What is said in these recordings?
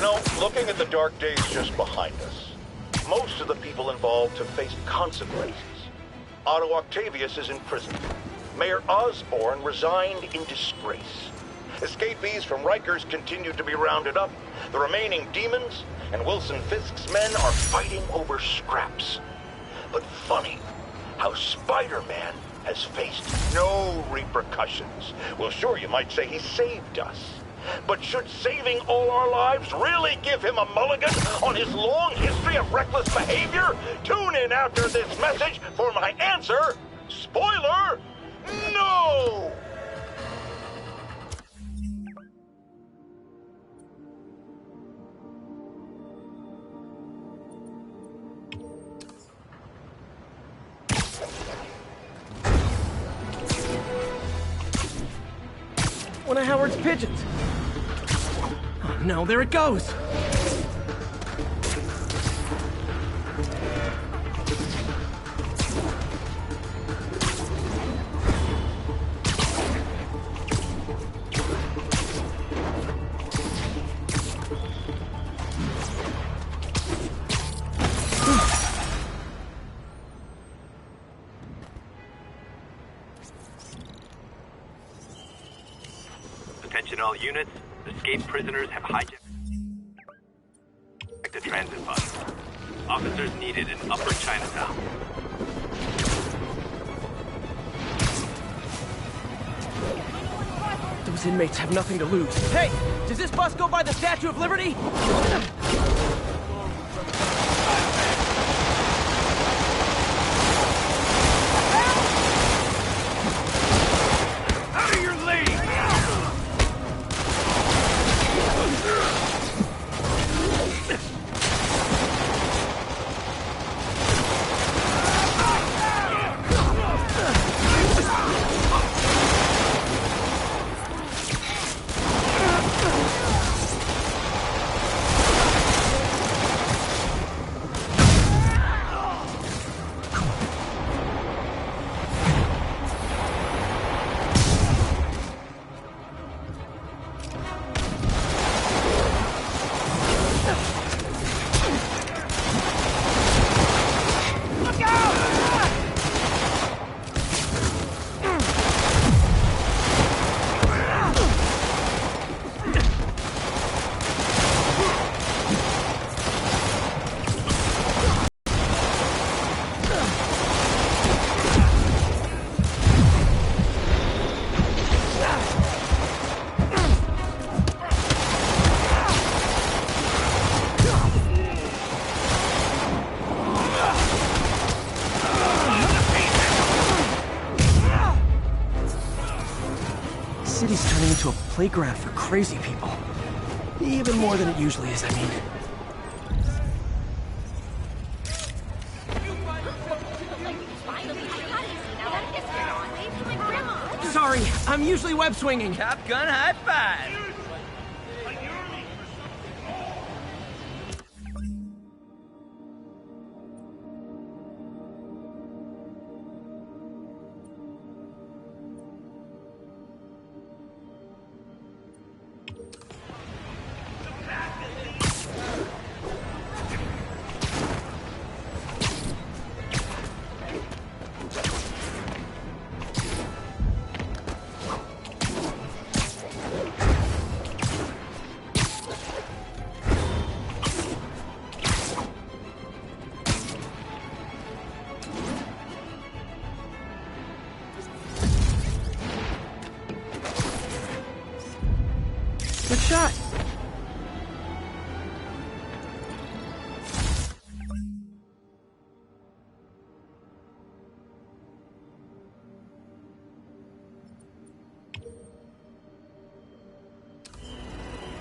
know, looking at the dark days just behind us, most of the people involved have faced consequences. Otto Octavius is in prison. Mayor Osborn resigned in disgrace. Escapees from Rikers continue to be rounded up. The remaining demons and Wilson Fisk's men are fighting over scraps. But funny how Spider-Man has faced no repercussions. Well, sure, you might say he saved us. But should saving all our lives really give him a mulligan on his long history of reckless behavior? Tune in after this message for my answer. Spoiler, no! One of Howard's pigeons. Oh no, there it goes! Attention all units. Escaped prisoners have hijacked the transit bus. Officers needed in Upper Chinatown. Those inmates have nothing to lose. Hey! Does this bus go by the Statue of Liberty? City's turning into a playground for crazy people. Even more than it usually is, I mean. Sorry, I'm usually web swinging. Top Gun high five! Good shot.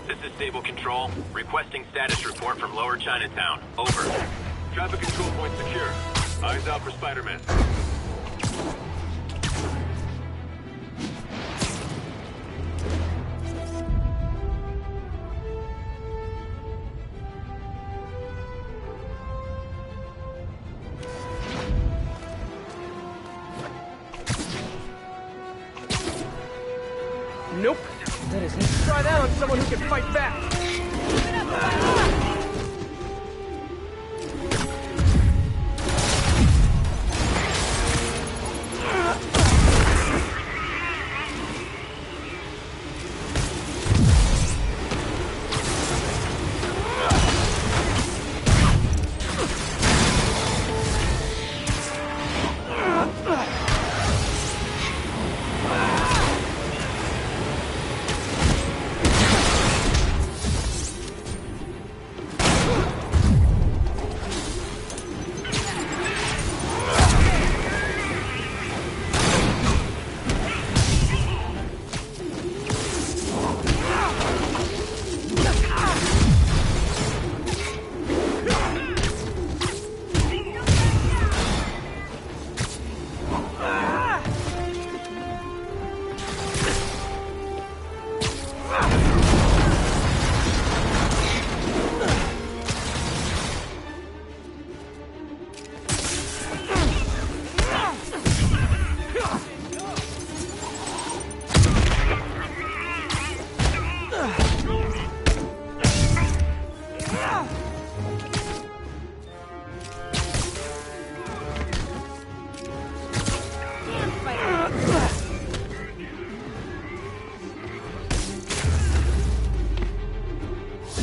This is Stable Control. Requesting status report from Lower Chinatown. Over. Traffic control point secure. Eyes out for Spider-Man. Nope. That is, let's try that on someone who can fight back.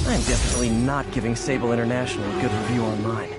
I'm definitely not giving Sable International a good review online.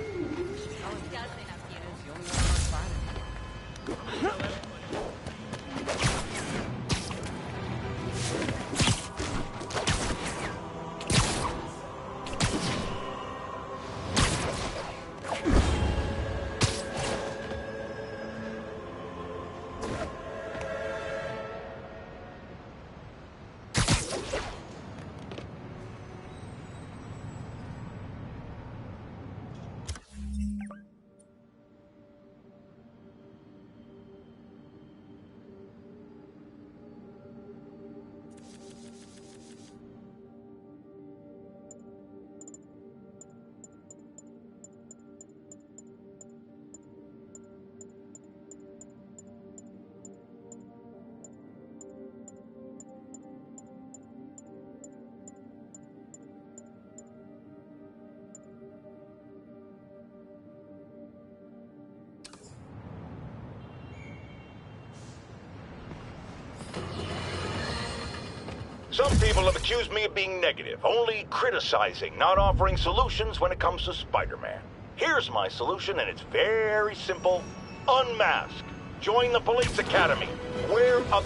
Some people have accused me of being negative, only criticizing, not offering solutions when it comes to Spider-Man. Here's my solution, and it's very simple. Unmask. Join the police academy. Wear a...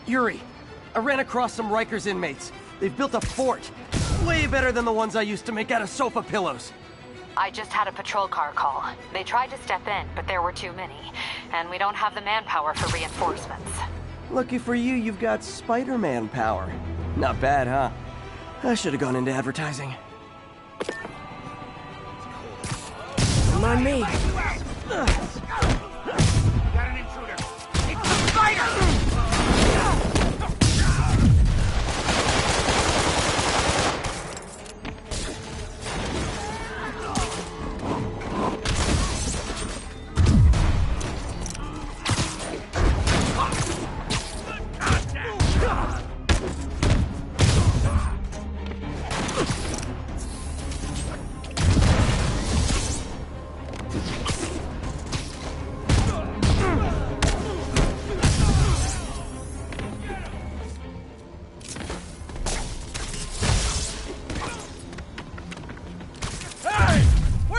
Yuri, I ran across some Rikers inmates. They've built a fort. Way better than the ones I used to make out of sofa pillows. I just had a patrol car call. They tried to step in, but there were too many. And we don't have the manpower for reinforcements. Lucky for you, you've got Spider-Man power. Not bad, huh? I should have gone into advertising. Come on me. Got an intruder. It's the spider!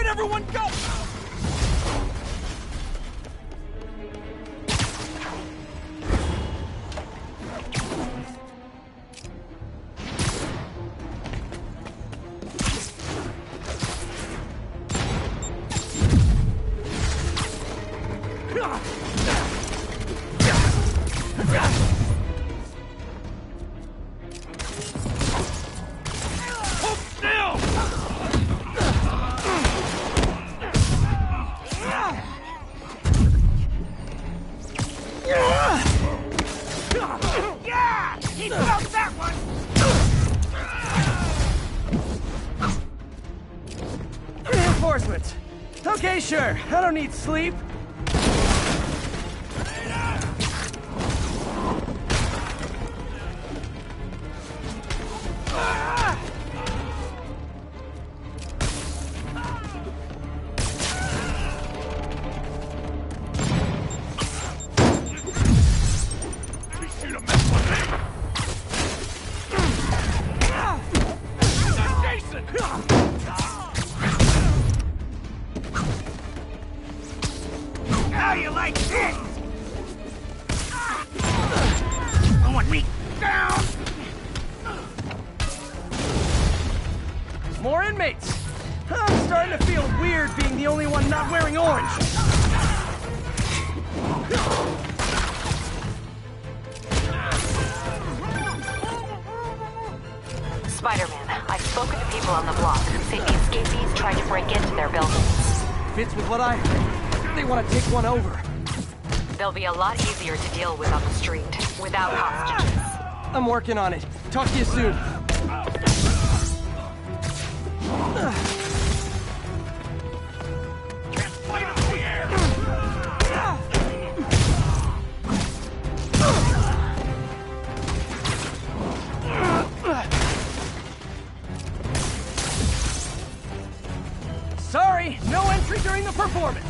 Everyone go! Yeah! He felt that one! Reinforcements. Okay, sure. I don't need sleep. How you like this? Throwing me down! More inmates! I'm starting to feel weird being the only one not wearing orange. Spider-Man, I've spoken to people on the block who say the escapees tried to break into their buildings. Fits with what I heard. They want to take one over. They'll be a lot easier to deal with on the street, without hostages. I'm working on it. Talk to you soon. Sorry, no entry during the performance.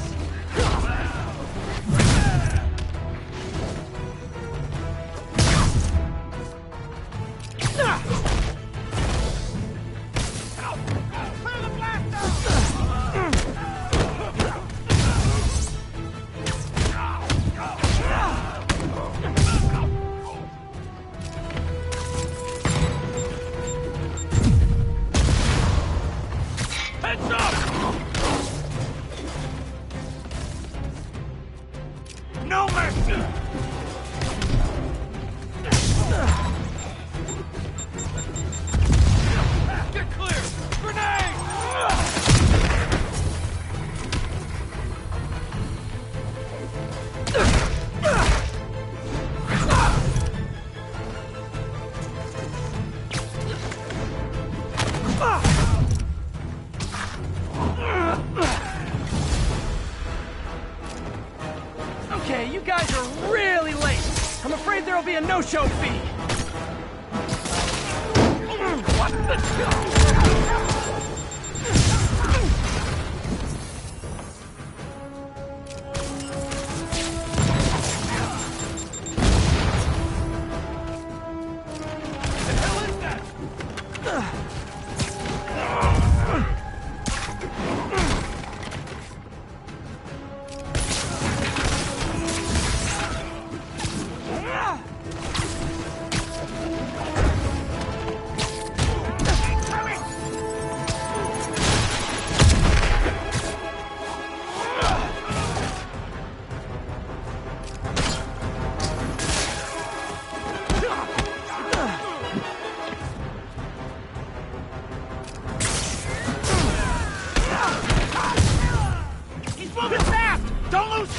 No mercy! Get clear! Grenade! Okay, you guys are really late. I'm afraid there'll be a no-show fee. What the... He's moving fast! Don't lose...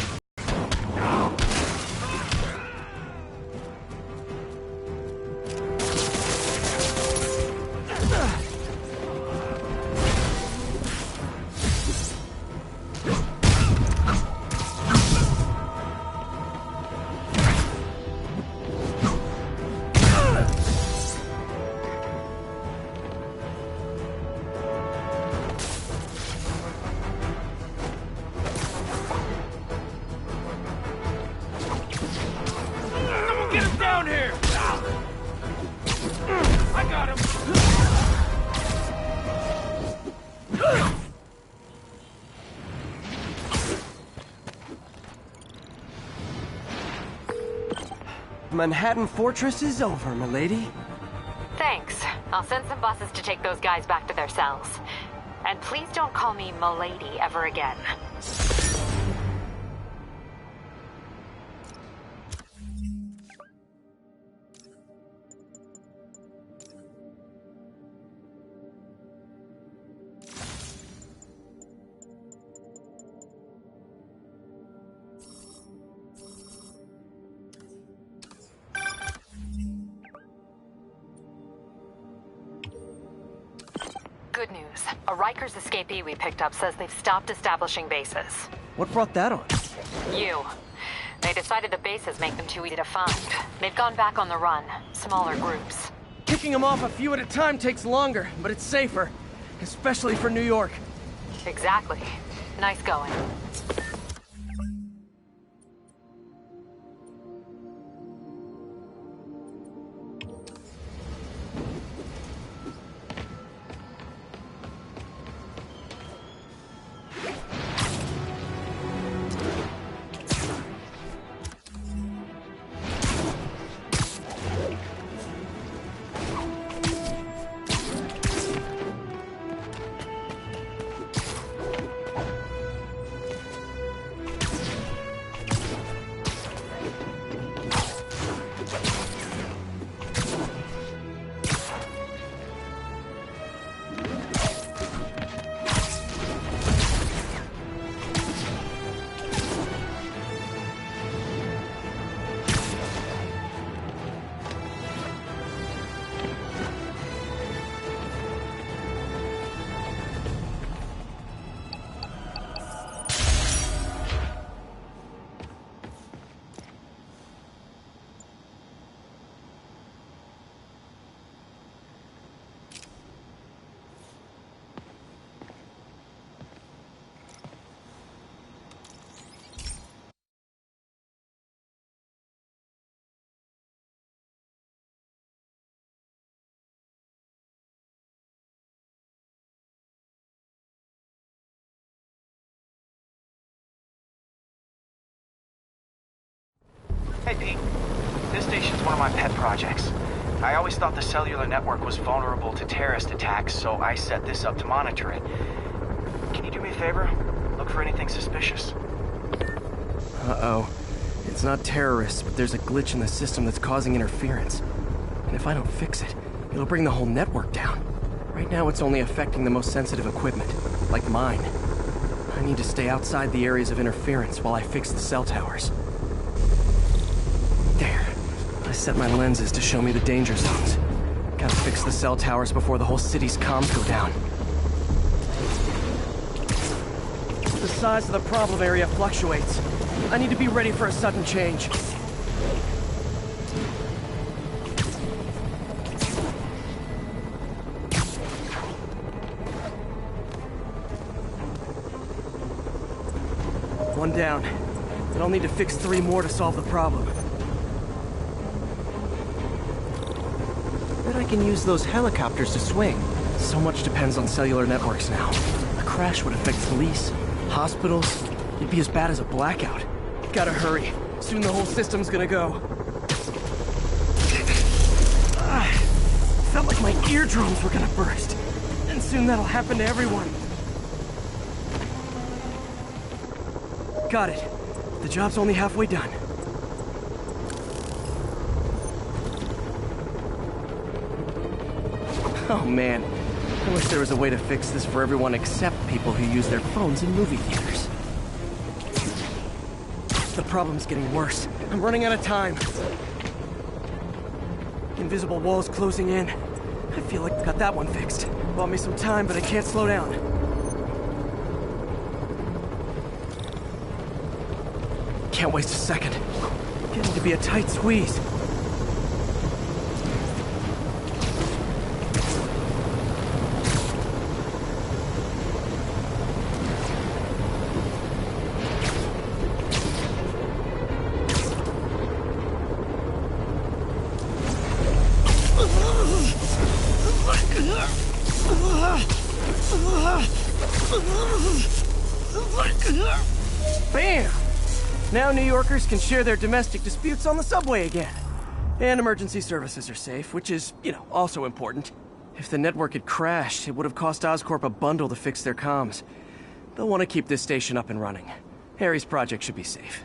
Get him down here! I got him! Manhattan Fortress is over, milady. Thanks. I'll send some buses to take those guys back to their cells. And please don't call me milady ever again. Good news. A Rikers escapee we picked up says they've stopped establishing bases. What brought that on? You. They decided the bases make them too easy to find. They've gone back on the run. Smaller groups. Picking them off a few at a time takes longer, but it's safer. Especially for New York. Exactly. Nice going. Hey, Pete. This station's one of my pet projects. I always thought the cellular network was vulnerable to terrorist attacks, so I set this up to monitor it. Can you do me a favor? Look for anything suspicious. Uh-oh. It's not terrorists, but there's a glitch in the system that's causing interference. And if I don't fix it, it'll bring the whole network down. Right now, it's only affecting the most sensitive equipment, like mine. I need to stay outside the areas of interference while I fix the cell towers. There. I set my lenses to show me the danger zones. Gotta fix the cell towers before the whole city's comms go down. The size of the problem area fluctuates. I need to be ready for a sudden change. One down. But I'll need to fix 3 more to solve the problem. Bet I can use those helicopters to swing. So much depends on cellular networks now. A crash would affect police, hospitals. It'd be as bad as a blackout. Gotta hurry. Soon the whole system's gonna go. Felt like my eardrums were gonna burst. And soon that'll happen to everyone. Got it. The job's only halfway done. Oh man, I wish there was a way to fix this for everyone except people who use their phones in movie theaters. The problem's getting worse. I'm running out of time. Invisible walls closing in. I feel like I got that one fixed. Bought me some time, but I can't slow down. Can't waste a second. Getting to be a tight squeeze. Bam! Now New Yorkers can share their domestic disputes on the subway again. And emergency services are safe, which is, also important. If the network had crashed, it would have cost Oscorp a bundle to fix their comms. They'll want to keep this station up and running. Harry's project should be safe.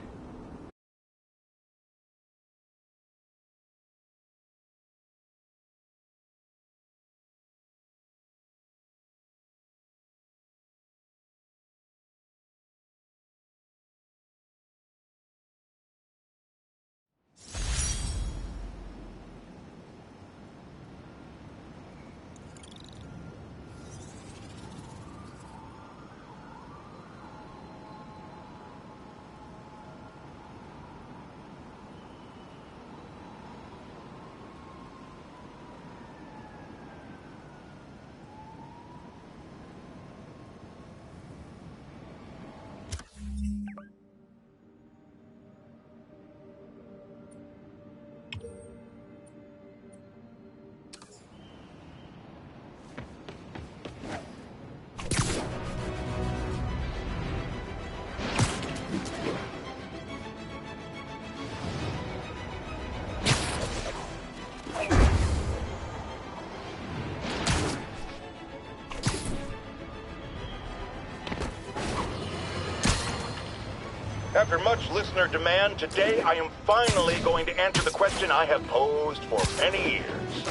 After much listener demand, today I am finally going to answer the question I have posed for many years.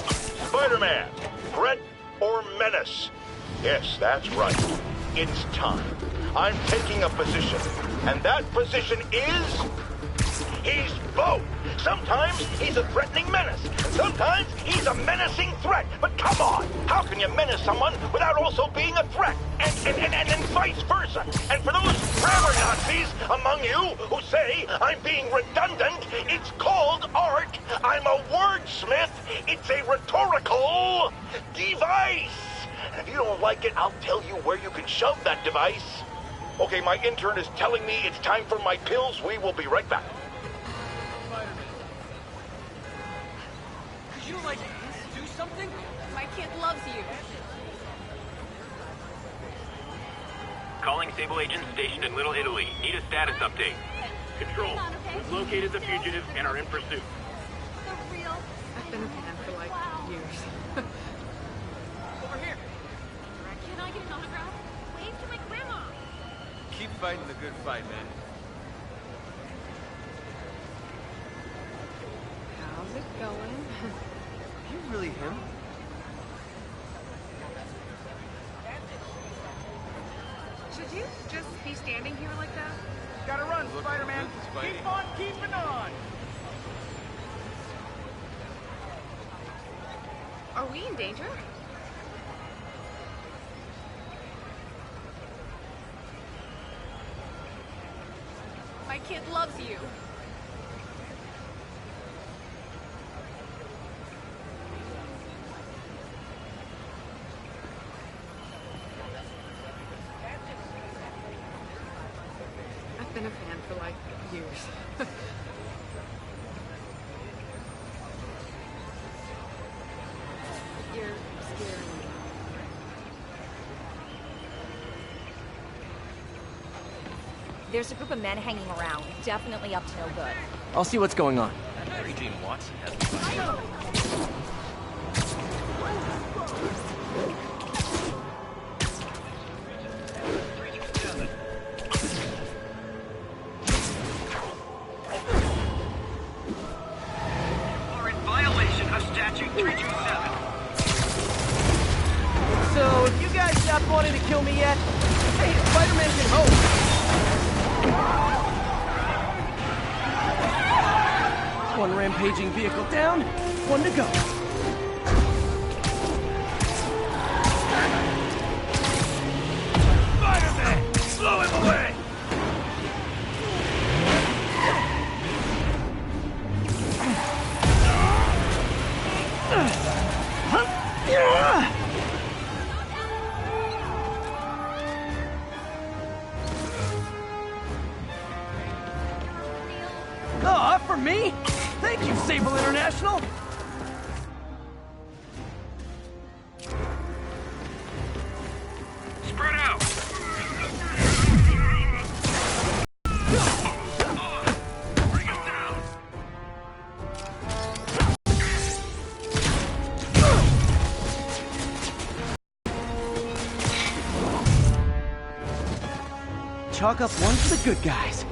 Spider-Man, threat or menace? Yes, that's right. It's time. I'm taking a position, and that position is... he's both. Sometimes he's a threatening menace, and sometimes he's a menacing threat. But come on, how can you menace someone without also being a threat? And vice versa. And for those grammar Nazis among you who say I'm being redundant, it's called art. I'm a wordsmith. It's a rhetorical device. And if you don't like it, I'll tell you where you can shove that device. Okay, my intern is telling me it's time for my pills. We will be right back. Could you, do something? My kid loves you. Calling Sable agents stationed in Little Italy. Need a status update. Control. We've located the fugitive and are in pursuit. I've been a fan for like years. Over here. Can I get an autograph? Wave to my grandma. Keep fighting the good fight, man. How's it going? Are you really him? Should you just be standing here like that? Gotta run, Spider-Man. Keep on keeping on. Are we in danger? My kid loves you. I've been a fan for like years. You're scaring me. There's a group of men hanging around, definitely up to no good. I'll see what's going on. Mary Jane Watson has Are in violation of Statute 327. So, if you guys stopped wanting to kill me yet, hey, Spider-Man can hope. One rampaging vehicle down, one to go. Spider-Man! Slow him away! Aw, for me? Thank you, Sable International! spread out. Bring him down. Chalk up one for the good guys.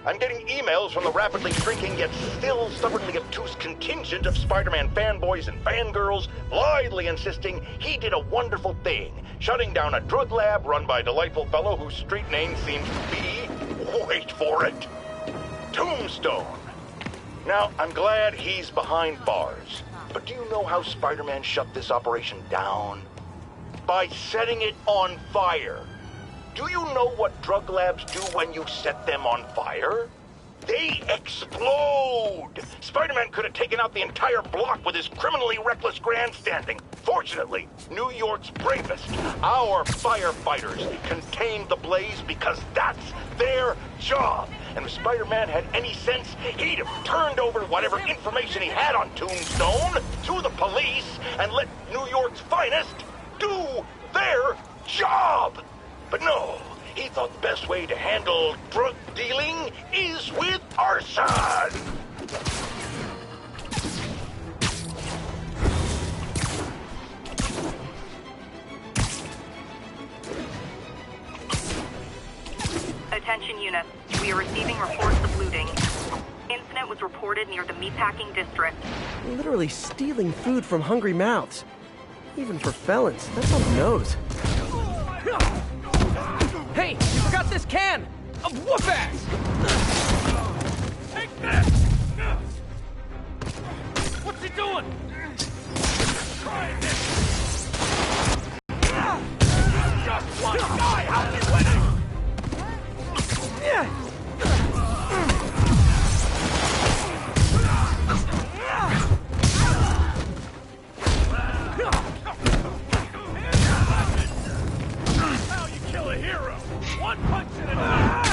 I'm getting emails from the rapidly shrinking yet still stubbornly obtuse contingent of Spider-Man fanboys and fangirls blithely insisting he did a wonderful thing, shutting down a drug lab run by a delightful fellow whose street name seems to be, wait for it, Tombstone. Now, I'm glad he's behind bars, but do you know how Spider-Man shut this operation down? By setting it on fire. Do you know what drug labs do when you set them on fire? They explode! Spider-Man could have taken out the entire block with his criminally reckless grandstanding. Fortunately, New York's bravest, our firefighters, contained the blaze because that's their job. And if Spider-Man had any sense, he'd have turned over whatever information he had on Tombstone to the police and let New York's finest do their job. But no, he thought the best way to handle drug dealing is with arson. Attention units, we are receiving reports of looting. Incident was reported near the meatpacking district. Literally stealing food from hungry mouths. Even for felons, that's on the nose. Hey, you forgot this can of whoop-ass! Take this! What's he doing? Try this! Just one guy! How's he winning? How you kill a hero? One punch and a knockout!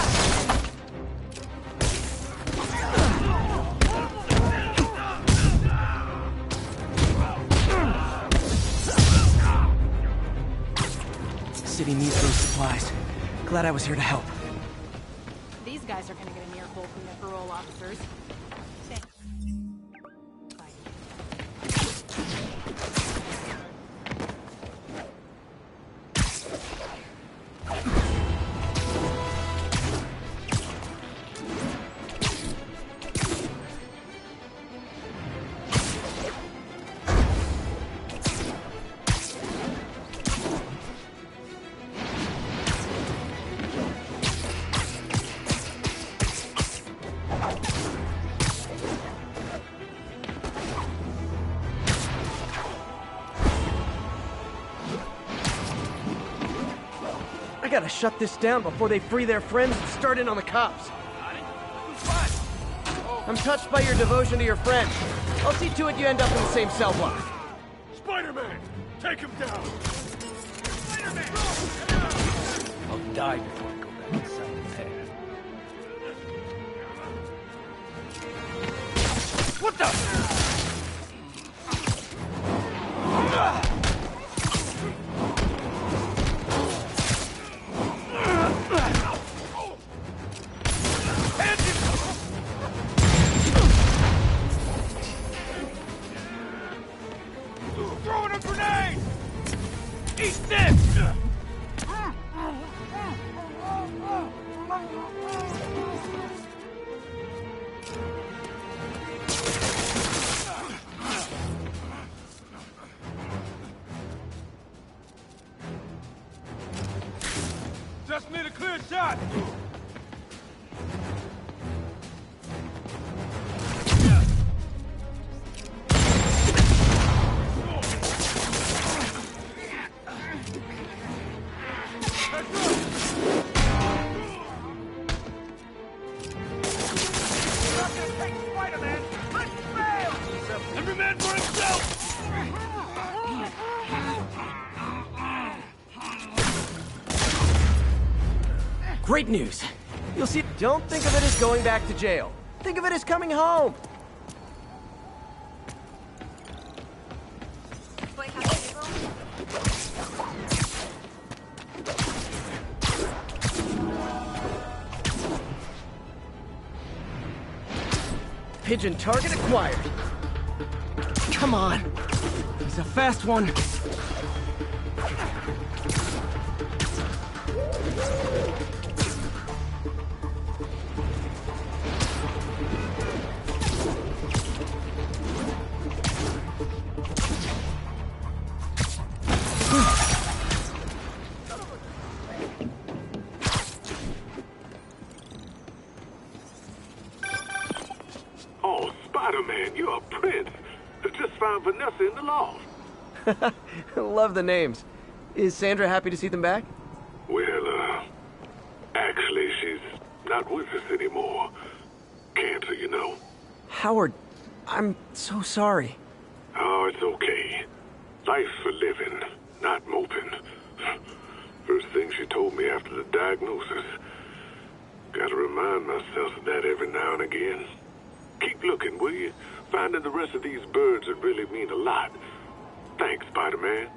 City needs those supplies. Glad I was here to help. These guys are gonna get an earful from their parole officers. I gotta shut this down before they free their friends and start in on the cops. I'm touched by your devotion to your friend. I'll see to it you end up in the same cell block. Spider-Man! Take him down! Spider-Man! I'll die before I go back inside his head. What the? Throwing a grenade! Eat this! Just need a clear shot! Every man for himself! Great news. You'll see. Don't think of it as going back to jail. Think of it as coming home. Pigeon target acquired. Come on. He's a fast one. man, you're a prince. Just found Vanessa in the loft. Love the names. Is Sandra happy to see them back? Well, actually, she's not with us anymore. Cancer, you know. Howard, I'm so sorry. Oh, it's okay. Life for living, not moping. First thing she told me after the diagnosis. Gotta remind myself of that every now and again. Keep looking, will you? Finding the rest of these birds would really mean a lot. Thanks, Spider-Man.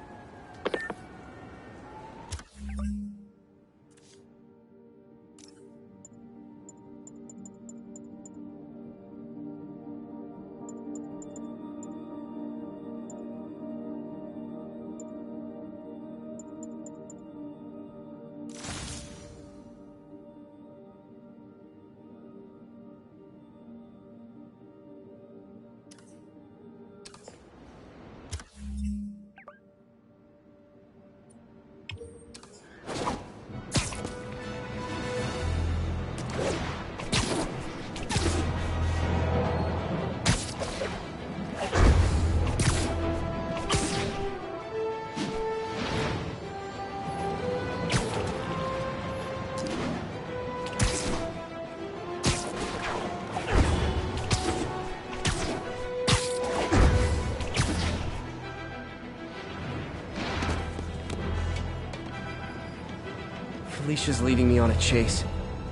Felicia's leading me on a chase,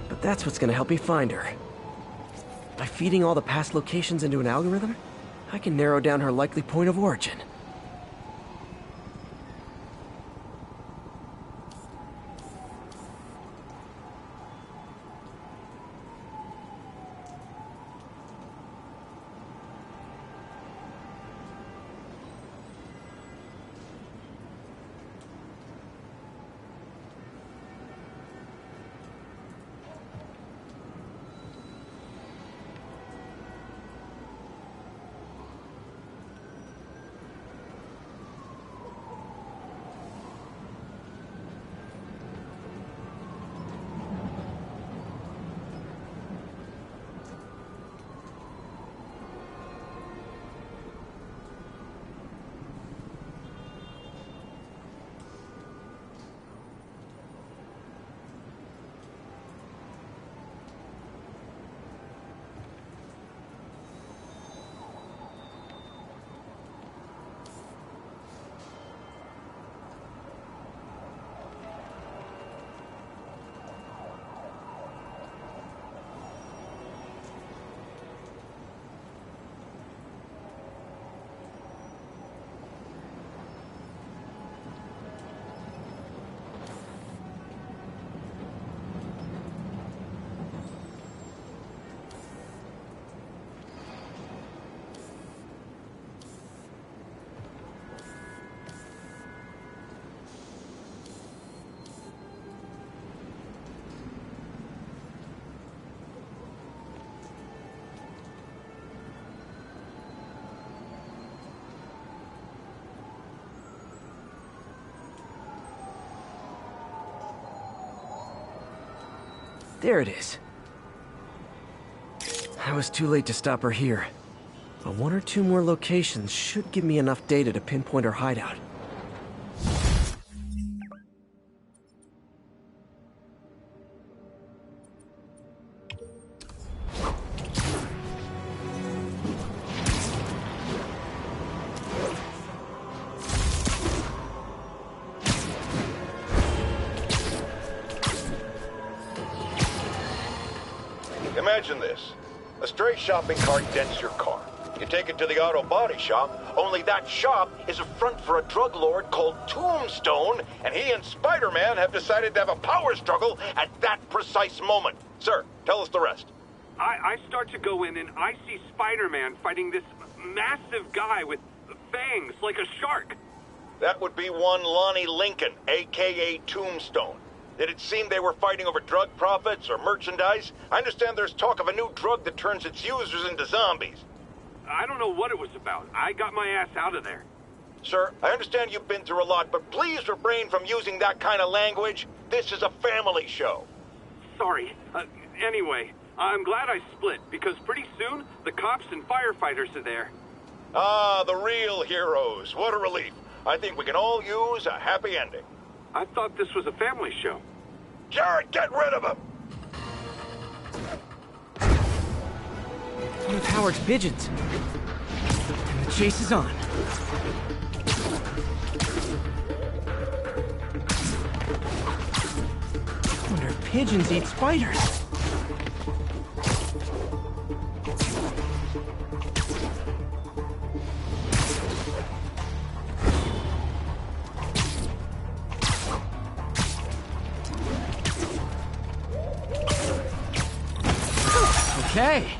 but that's what's gonna help me find her. By feeding all the past locations into an algorithm, I can narrow down her likely point of origin. There it is. I was too late to stop her here, but one or two more locations should give me enough data to pinpoint her hideout. Imagine this. A stray shopping cart dents your car. You take it to the auto body shop, only that shop is a front for a drug lord called Tombstone, and he and Spider-Man have decided to have a power struggle at that precise moment. Sir, tell us the rest. I start to go in and I see Spider-Man fighting this massive guy with fangs like a shark. That would be one Lonnie Lincoln, a.k.a. Tombstone. Did it seem they were fighting over drug profits or merchandise? I understand there's talk of a new drug that turns its users into zombies. I don't know what it was about. I got my ass out of there. Sir, I understand you've been through a lot, but please refrain from using that kind of language. This is a family show. Sorry. Anyway, I'm glad I split, because pretty soon, the cops and firefighters are there. Ah, the real heroes. What a relief. I think we can all use a happy ending. I thought this was a family show. Jared, get rid of him! One of Howard's pigeons. And the chase is on. I wonder if pigeons eat spiders. Okay.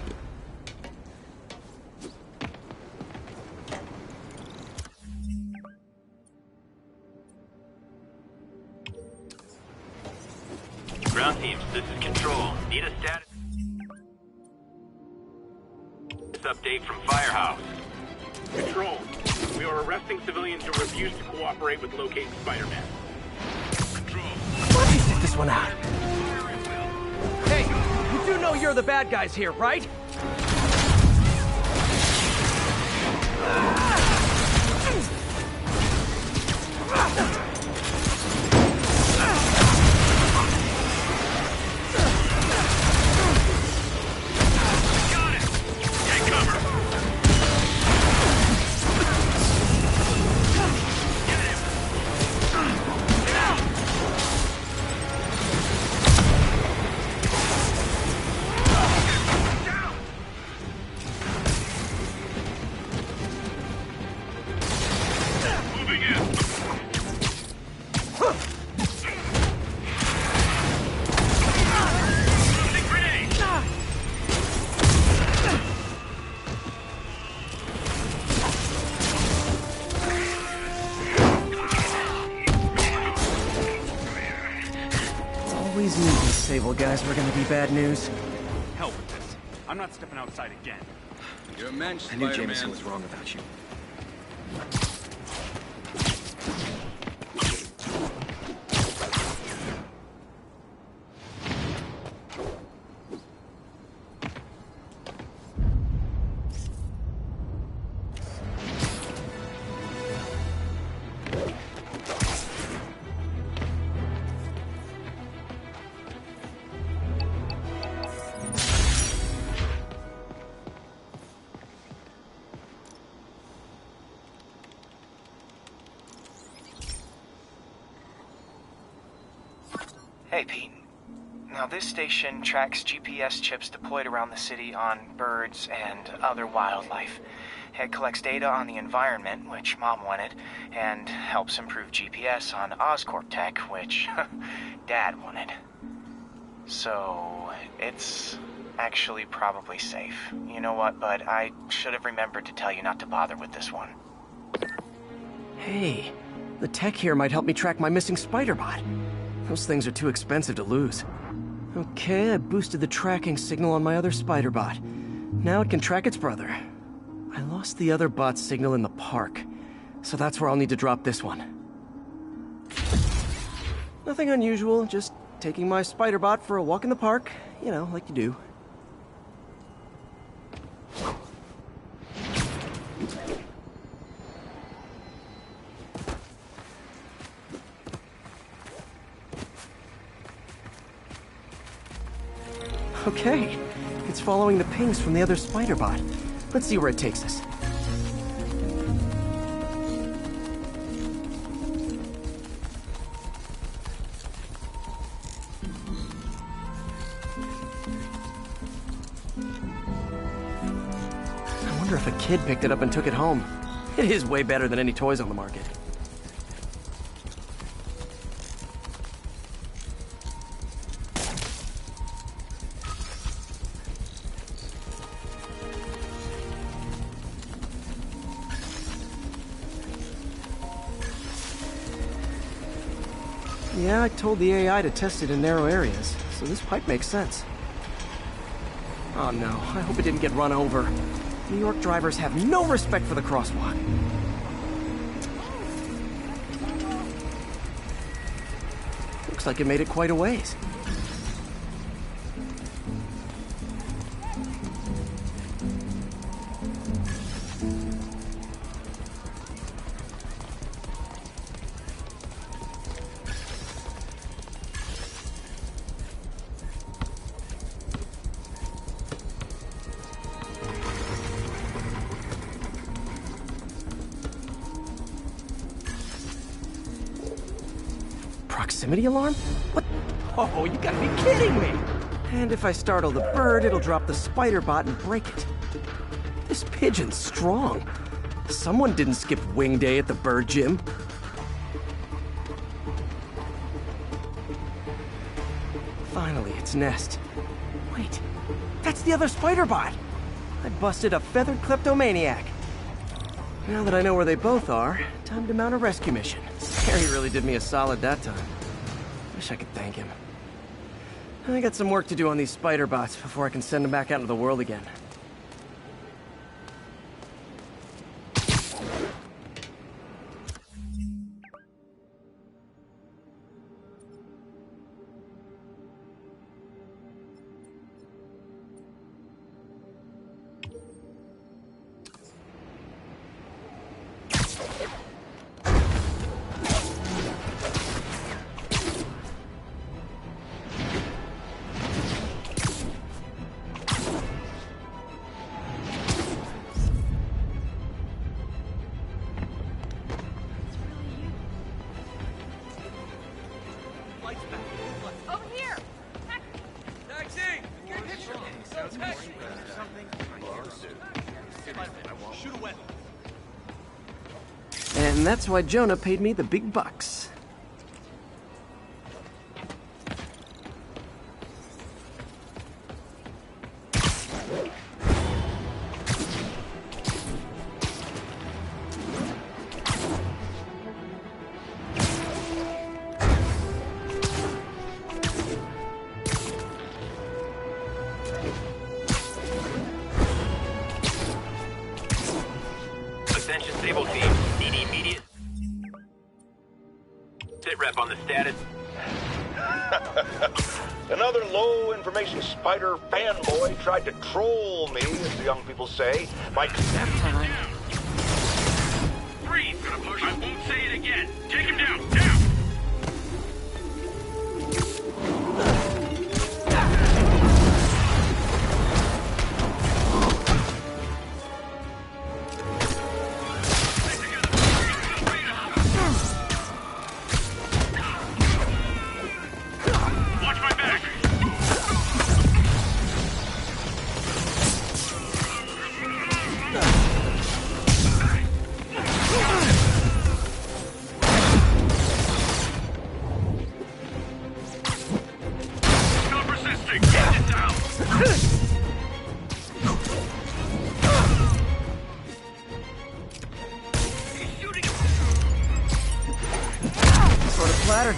Ground teams, this is Control. Need a status update from Firehouse. Control, we are arresting civilians who refuse to cooperate with locating Spider-Man. Control. Let me sit this one out. Hey, you do know you're the bad guys here, right? Always knew these Sable guys were gonna be bad news. Hell with this. I'm not stepping outside again. You're a mensch, I knew Spider-Man. Jameson was wrong about you. Hey, Pete. Now, this station tracks GPS chips deployed around the city on birds and other wildlife. It collects data on the environment, which Mom wanted, and helps improve GPS on Oscorp tech, which Dad wanted. So, it's actually probably safe. You know what, bud? I should have remembered to tell you not to bother with this one. Hey, the tech here might help me track my missing Spider-Bot. Those things are too expensive to lose. Okay, I boosted the tracking signal on my other Spider-Bot. Now it can track its brother. I lost the other bot's signal in the park, so that's where I'll need to drop this one. Nothing unusual, just taking my Spider-Bot for a walk in the park. You know, like you do. Okay, it's following the pings from the other Spider-Bot. Let's see where it takes us. I wonder if a kid picked it up and took it home. It is way better than any toys on the market. Yeah, I told the AI to test it in narrow areas, so this pipe makes sense. Oh no, I hope it didn't get run over. New York drivers have no respect for the crosswalk. Looks like it made it quite a ways. proximity alarm? What? Oh, you gotta be kidding me! And if I startle the bird, it'll drop the spider bot and break it. This pigeon's strong. Someone didn't skip wing day at the bird gym. Finally, its nest. Wait, that's the other spider bot. I busted a feathered kleptomaniac. Now that I know where they both are, time to mount a rescue mission. Harry really did me a solid that time. Wish I could thank him. I got some work to do on these spider bots before I can send them back out into the world again. And that's why Jonah paid me the big bucks. Ascension Sable Team, need immediate sit rep on the status. Another low information spider fanboy tried to troll me, as the young people say, by... Freeze! Gonna push. I won't say it again. Take him down. Down!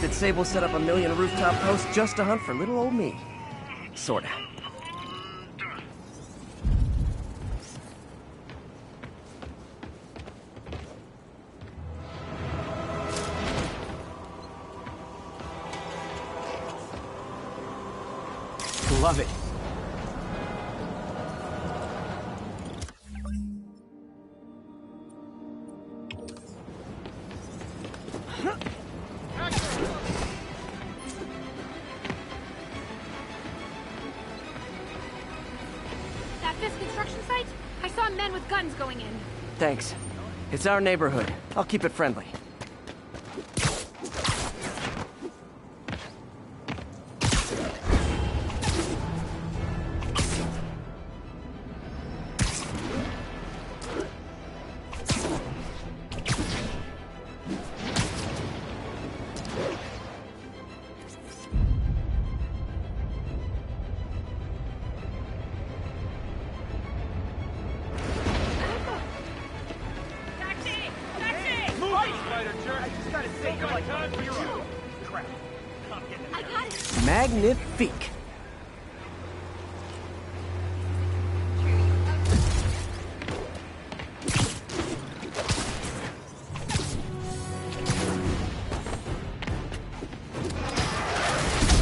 That Sable set up a million rooftop posts just to hunt for little old me. Sorta. Love it. Thanks. It's our neighborhood. I'll keep it friendly. Magnifique.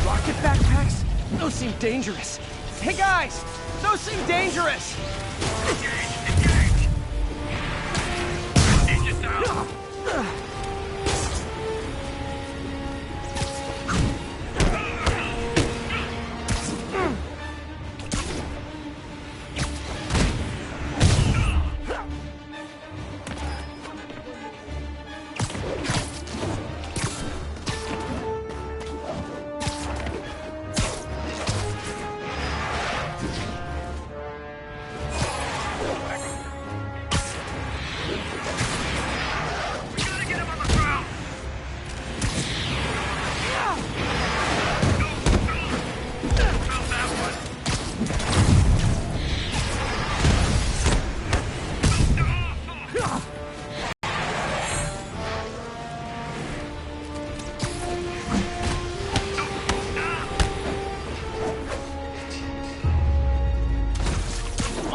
Rocket backpacks? Those seem dangerous. Hey guys! Those seem dangerous! Engage! Engage down!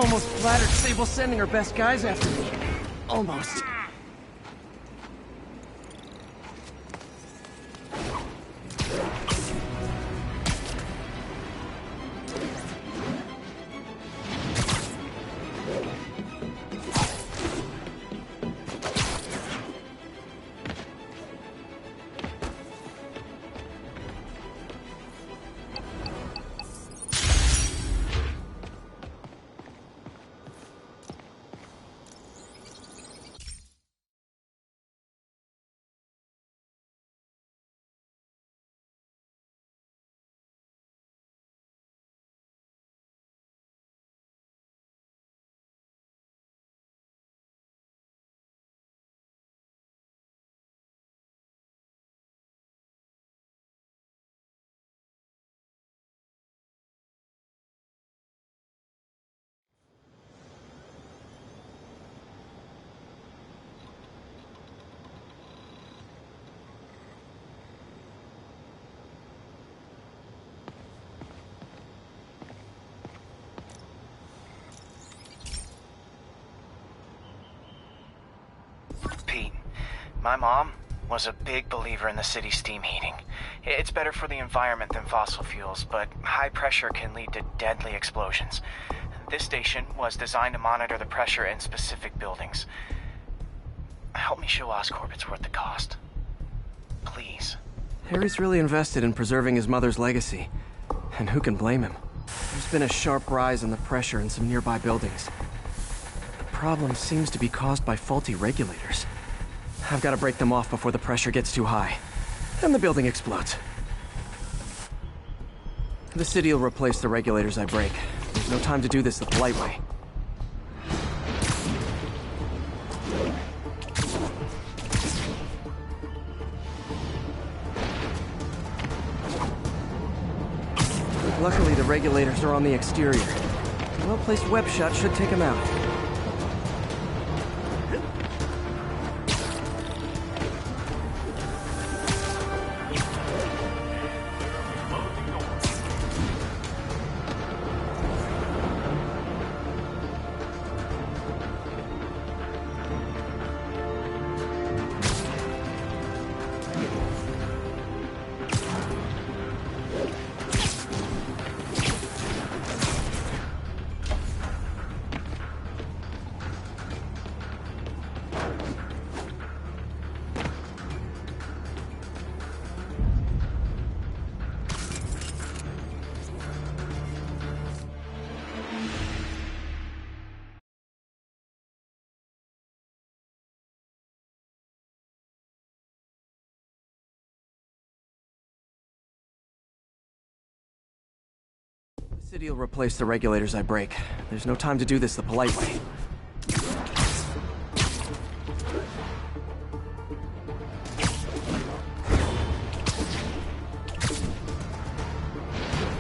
almost flattered Sable's sending her best guys after me. Almost. Pete, my mom was a big believer in the city's steam heating. It's better for the environment than fossil fuels, but high pressure can lead to deadly explosions. This station was designed to monitor the pressure in specific buildings. Help me show Oscorp it's worth the cost. Please. Harry's really invested in preserving his mother's legacy. And who can blame him? There's been a sharp rise in the pressure in some nearby buildings. The problem seems to be caused by faulty regulators. I've got to break them off before the pressure gets too high. Then the building explodes. The city will replace the regulators I break. There's no time to do this the polite way. Luckily, the regulators are on the exterior. A well-placed web shot should take them out. The city will replace the regulators I break. There's no time to do this the polite way.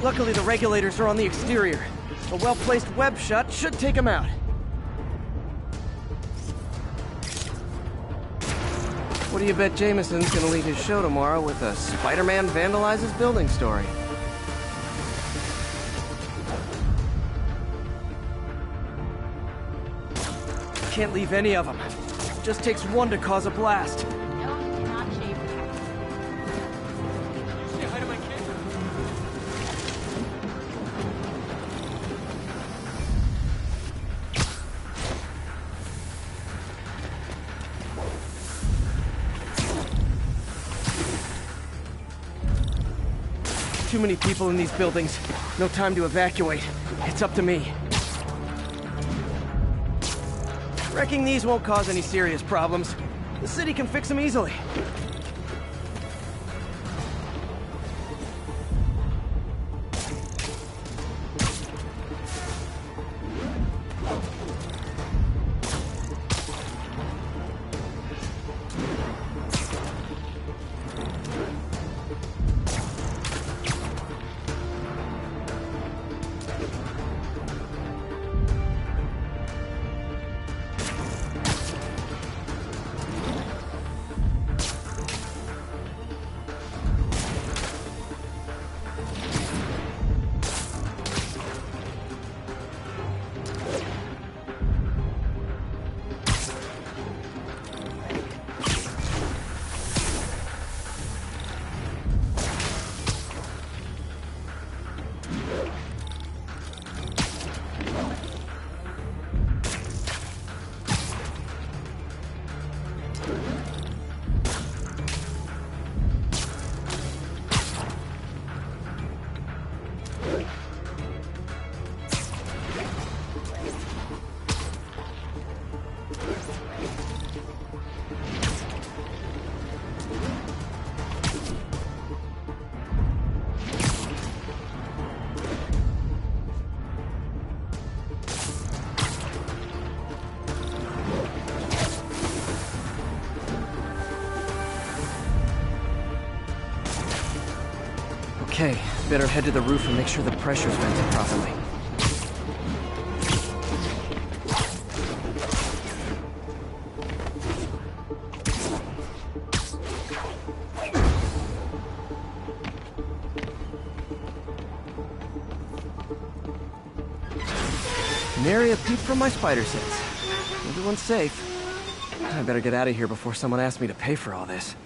Luckily, the regulators are on the exterior. A well-placed web shot should take them out. What do you bet Jameson's gonna lead his show tomorrow with a Spider-Man vandalizes building story? Can't leave any of them. Just takes one to cause a blast. No, you cannot shave. Say hi to my kid. Too many people in these buildings. No time to evacuate. It's up to me. Wrecking these won't cause any serious problems. The city can fix them easily. Okay, better head to the roof and make sure the pressure's vented properly. Nary a peep from my spider sense. Everyone's safe. I better get out of here before someone asks me to pay for all this.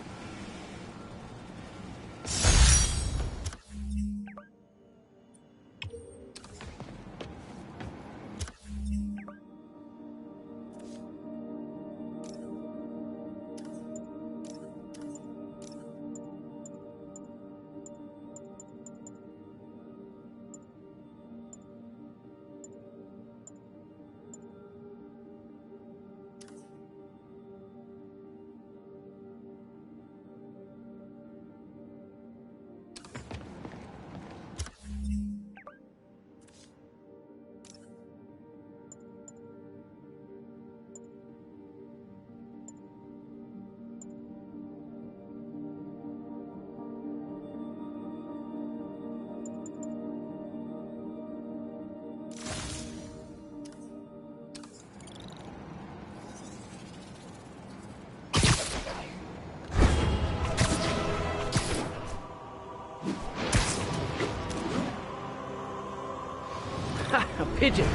A pigeon!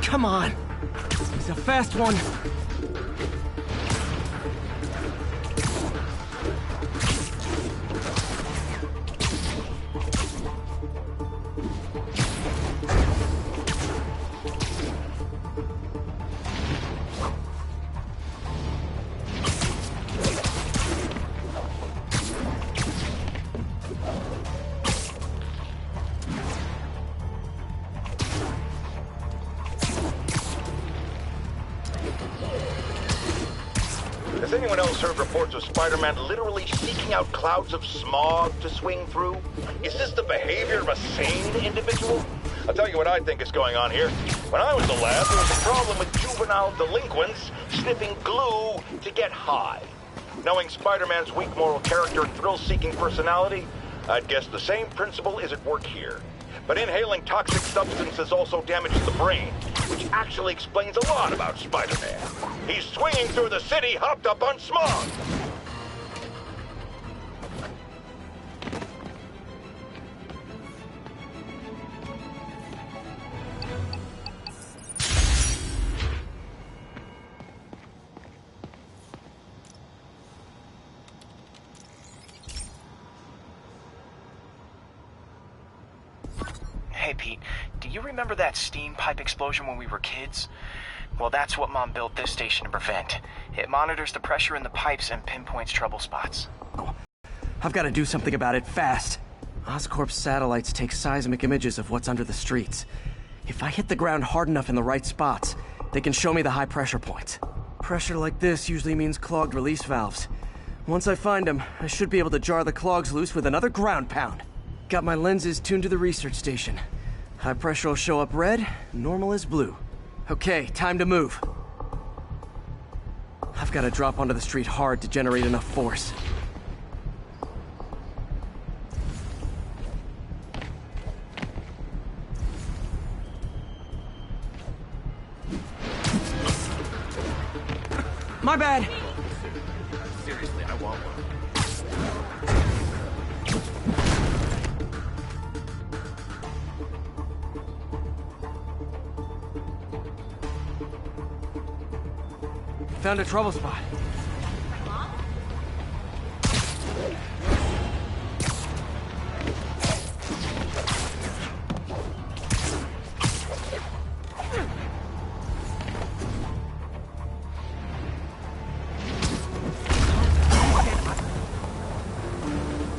Come on! He's a fast one! Has anyone else heard reports of Spider-Man literally seeking out clouds of smog to swing through? Is this the behavior of a sane individual? I'll tell you what I think is going on here. When I was a lad, there was a problem with juvenile delinquents sniffing glue to get high. Knowing Spider-Man's weak moral character and thrill-seeking personality, I'd guess the same principle is at work here. But inhaling toxic substances also damages the brain, which actually explains a lot about Spider-Man. He's swinging through the city hopped up on smog. Hey, Pete, do you remember that steam pipe explosion when we were kids? Well, that's what Mom built this station to prevent. It monitors the pressure in the pipes and pinpoints trouble spots. I've got to do something about it fast. Oscorp's satellites take seismic images of what's under the streets. If I hit the ground hard enough in the right spots, they can show me the high pressure points. Pressure like this usually means clogged release valves. Once I find them, I should be able to jar the clogs loose with another ground pound. Got my lenses tuned to the research station. High pressure will show up red, normal is blue. Okay, time to move. I've got to drop onto the street hard to generate enough force. My bad! Seriously, I want one. Found a trouble spot.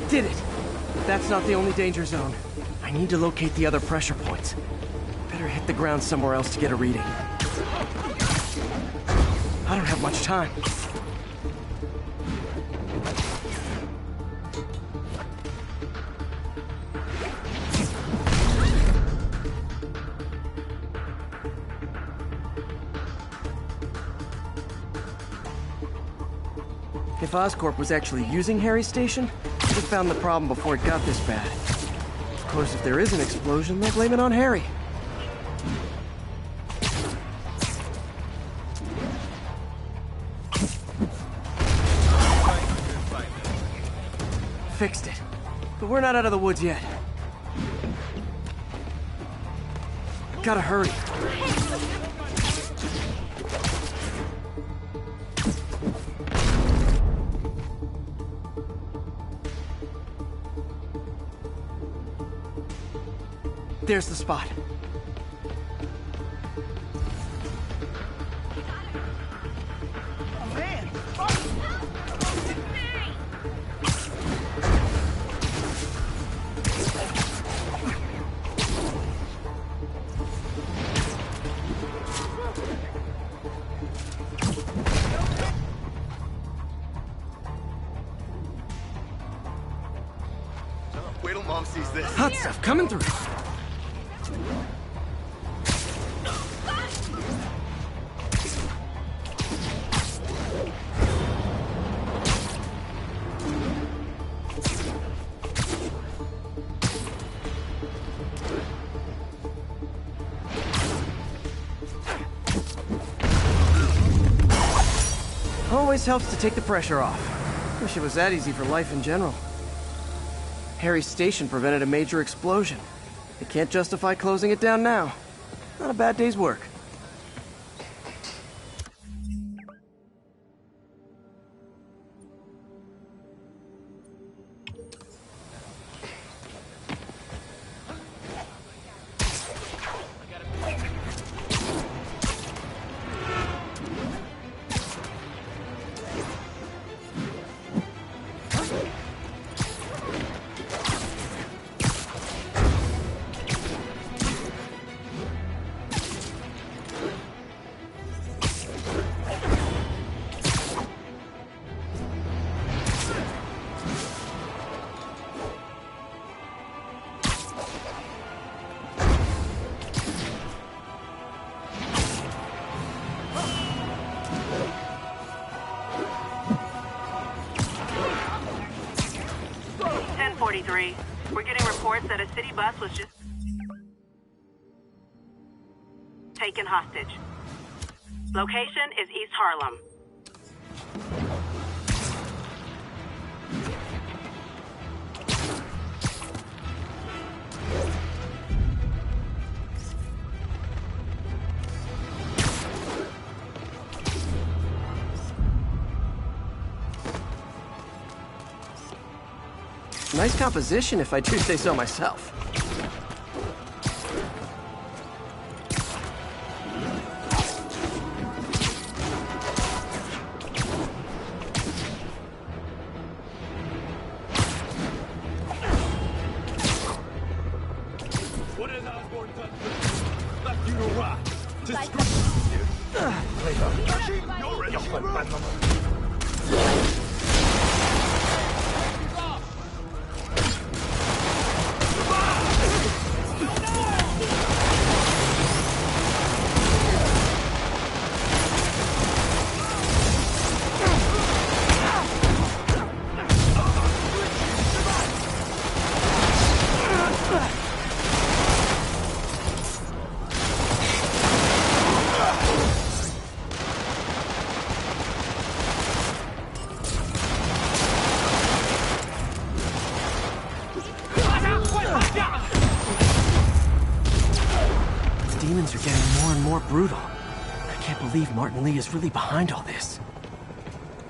Did it! That's not the only danger zone. I need to locate the other pressure points. Better hit the ground somewhere else to get a reading. I don't have much time. If Oscorp was actually using Harry's station, should have found the problem before it got this bad. Of course, if there is an explosion, they'll blame it on Harry. Fixed it. But we're not out of the woods yet. Gotta hurry. There's the spot. Oh, man! Wait till Mom sees this. Hot stuff coming through. Always helps to take the pressure off. Wish it was that easy for life in general. Harry's station prevented a major explosion. They can't justify closing it down now. Not a bad day's work. We're getting reports that a city bus was just taken hostage. Location is East Harlem. Nice composition, if I do say so myself. What has Osborn done? Left you to rot. To Demons are getting more and more brutal. I can't believe Martin Lee is really behind all this.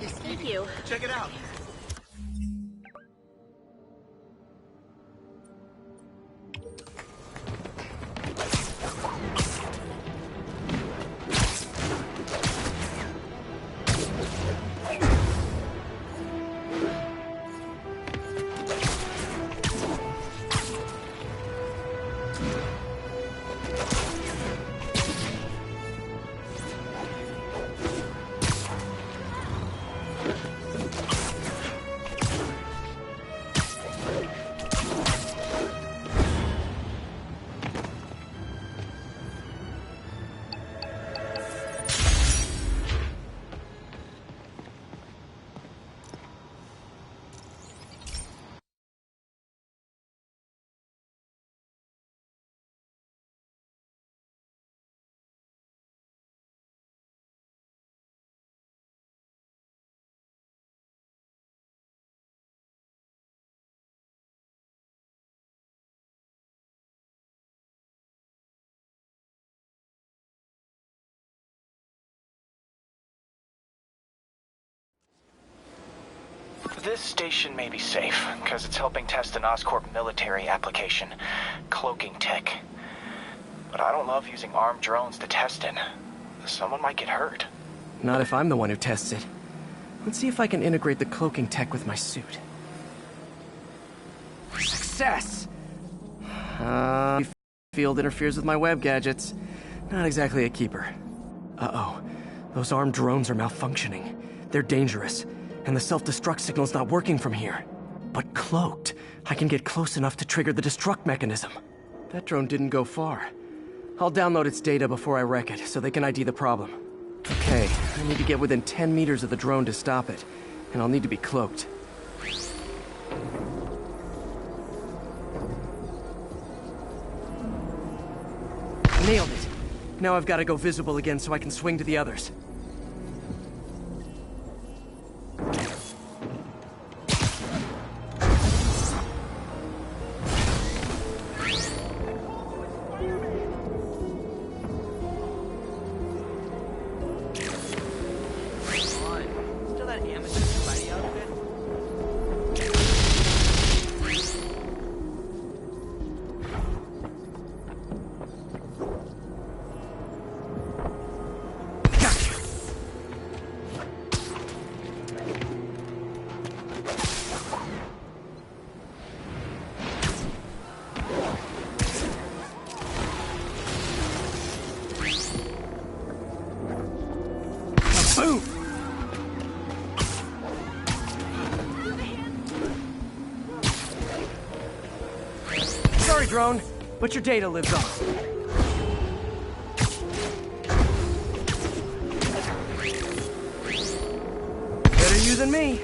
Thank you. Check it out. This station may be safe, because it's helping test an Oscorp military application, cloaking tech. But I don't love using armed drones to test it. Someone might get hurt. Not if I'm the one who tests it. Let's see if I can integrate the cloaking tech with my suit. Success! Field interferes with my web gadgets. Not exactly a keeper. Uh-oh. Those armed drones are malfunctioning. They're dangerous, and the self-destruct signal's not working from here. But cloaked, I can get close enough to trigger the destruct mechanism. That drone didn't go far. I'll download its data before I wreck it, so they can ID the problem. Okay, I need to get within 10 meters of the drone to stop it, and I'll need to be cloaked. Nailed it! Now I've got to go visible again so I can swing to the others. Boom! Sorry, drone, but your data lives on. Better you than me.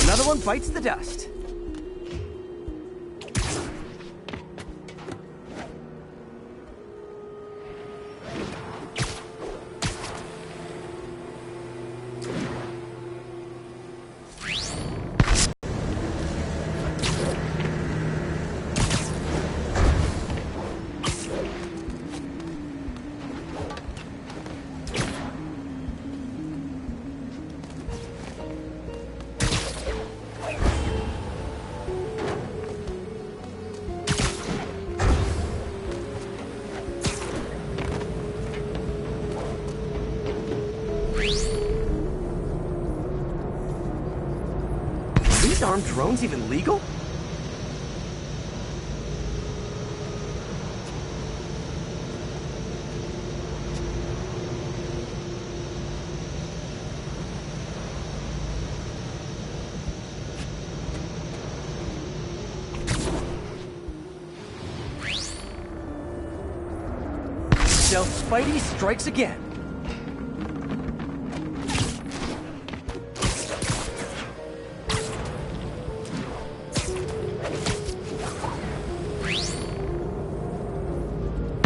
Another one bites the dust. These armed drones even legal? Stealth Spidey strikes again.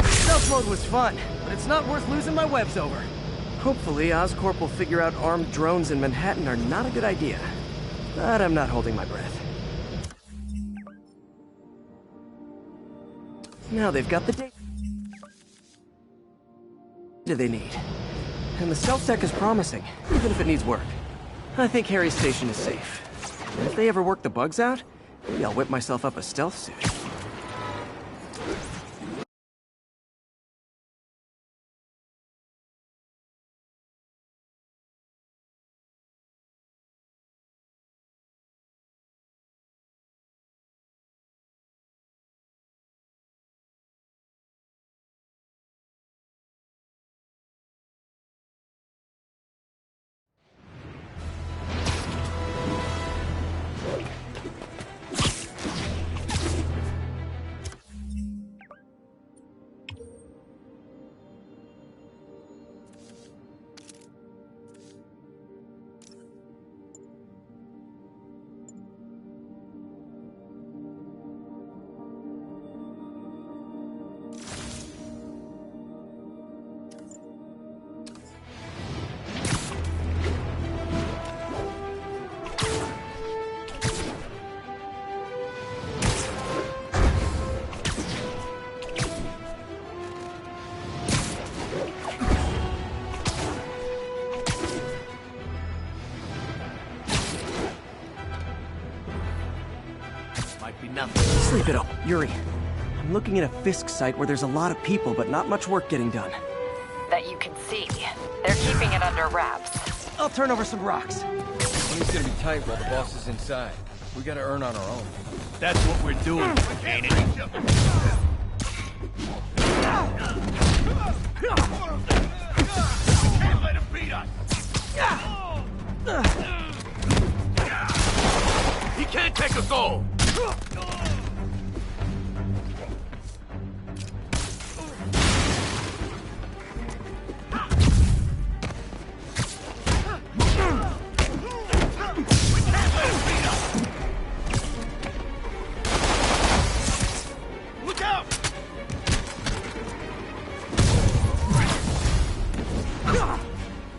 Stealth mode was fun, but it's not worth losing my webs over. Hopefully, Oscorp will figure out armed drones in Manhattan are not a good idea. But I'm not holding my breath. Now they've got the data they need. And the stealth tech is promising, even if it needs work. I think Harry's station is safe. And if they ever work the bugs out, maybe I'll whip myself up a stealth suit. it up. Yuri, I'm looking at a Fisk site where there's a lot of people, but not much work getting done. That you can see. They're keeping it under wraps. I'll turn over some rocks. Money's gonna be tight while the boss is inside. We gotta earn on our own. That's what we're doing, ain't it? Can't let him beat us! He can't take us all!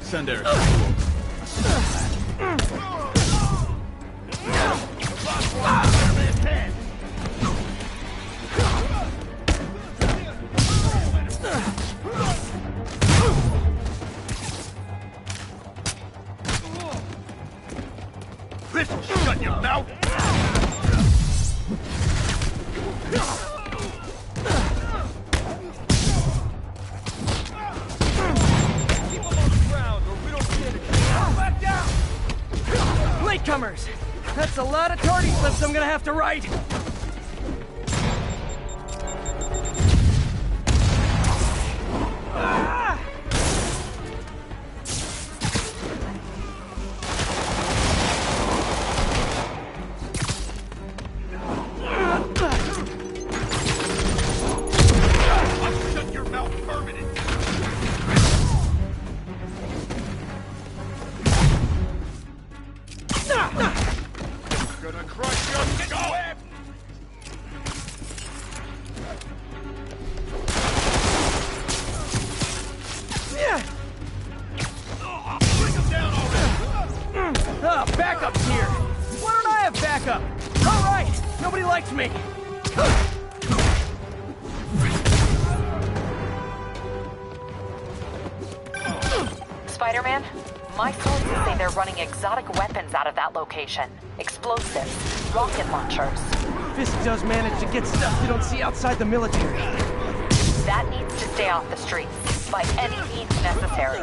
Sundar. Pistol, shut your mouth! Latecomers! That's a lot of tardy slips I'm gonna have to write! Shut your mouth permanent! Gonna crush your skull! Bring him down already! Ah, backup's here! Why don't I have backup? Alright! Nobody likes me! Spider-Man, my sources say they're running exotic weapons out of that location. Explosives, rocket launchers. Fisk does manage to get stuff you don't see outside the military. That needs to stay off the streets, by any means necessary.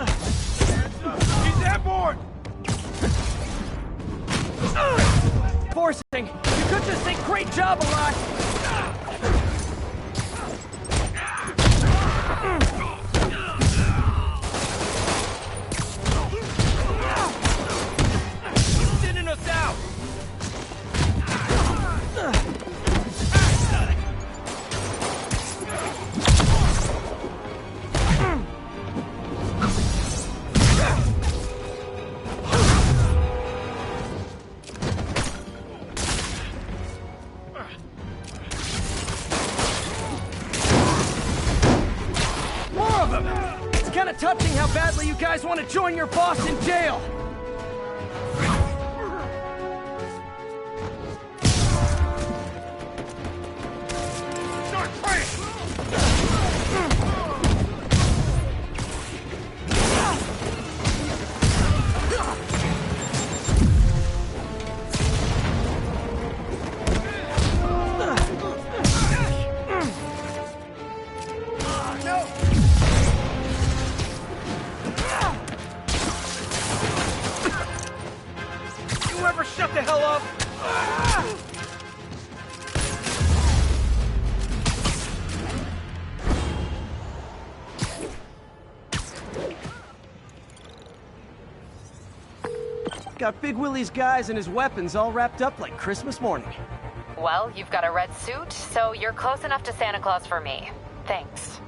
He's airborne! Forcing! You could just say great job a lot! Sending us out! More of them! It's kind of touching how badly you guys want to join your boss in jail! Start praying! You ever shut the hell up? Got Big Willie's guys and his weapons all wrapped up like Christmas morning. Well, you've got a red suit, so you're close enough to Santa Claus for me. Thanks.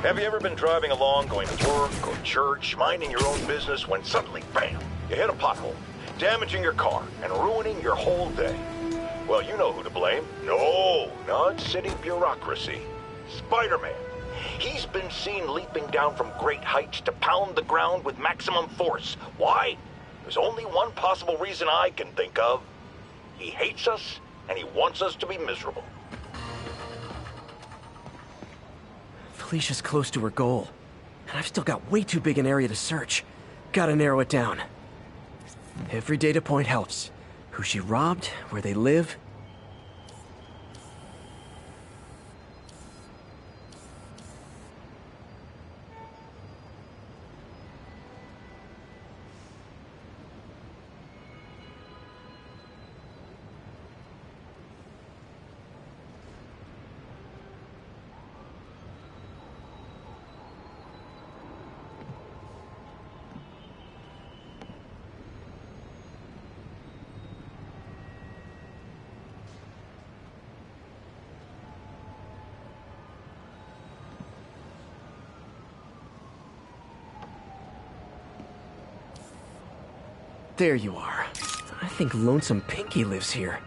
Have you ever been driving along, going to work or church, minding your own business, when suddenly, bam, you hit a pothole, damaging your car and ruining your whole day? Well, you know who to blame. No, not city bureaucracy. Spider-Man. He's been seen leaping down from great heights to pound the ground with maximum force. Why? There's only one possible reason I can think of. He hates us, and he wants us to be miserable. Felicia's close to her goal, and I've still got way too big an area to search. Gotta narrow it down. Every data point helps. Who she robbed, where they live. There you are. I think Lonesome Pinky lives here.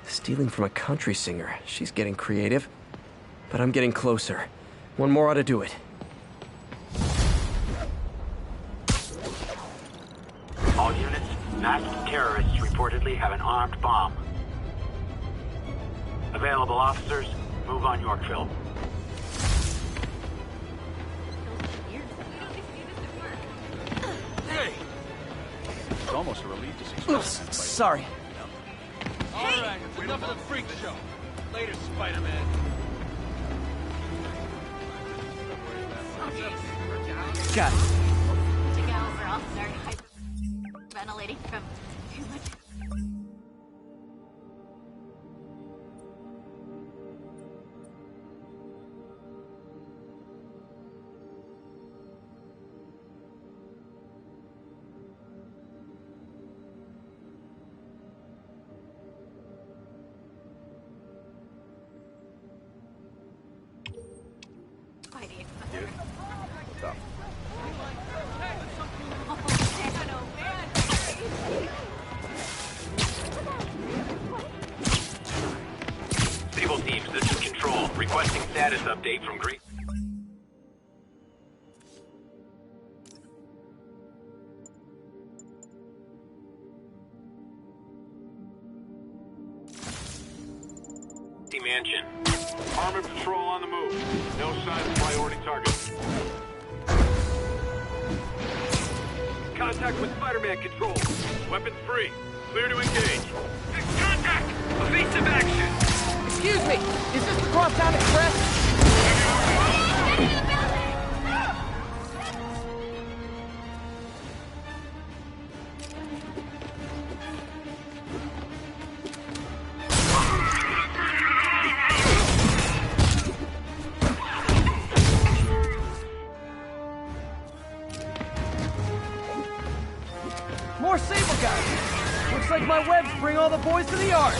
Stealing from a country singer. She's getting creative. But I'm getting closer. One more ought to do it. All units, masked terrorists reportedly have an armed bomb. Available officers, move on Yorkville. Hey! It's almost a relief to see Spider-Man. Sorry. All right, enough of the freak show. Later, Spider-Man. Got it. To go over, I'll start hyperventilating from too much. Naval teams, this is Control. Requesting status update from Green. Mansion. Armored patrol on the move. No signs of priority targets. Contact with Spider-Man Control. Weapons free. Clear to engage. Contact! Evasive action! Excuse me! Is this the Crosstown Express? More Sable guys! Looks like my webs bring all the boys to the yard!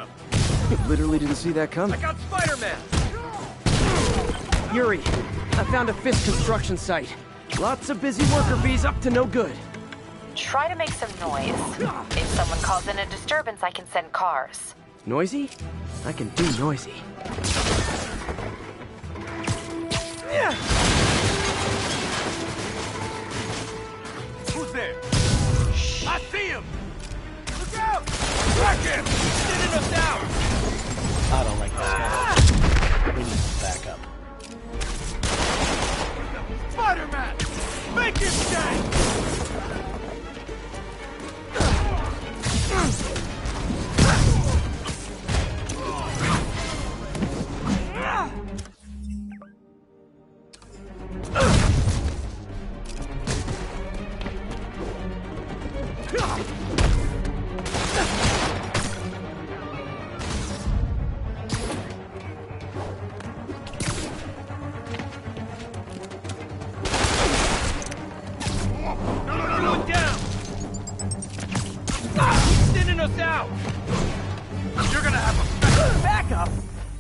him! Literally didn't see that coming. I got Spider-Man! Yuri, I found a Fisk construction site. Lots of busy worker bees up to no good. Try to make some noise. If someone calls in a disturbance, I can send cars. Noisy? I can do noisy. Who's there? I see him! Look out! Track him! Sending us out! I don't like this guy. We need some backup. Spider-Man! Make him stay!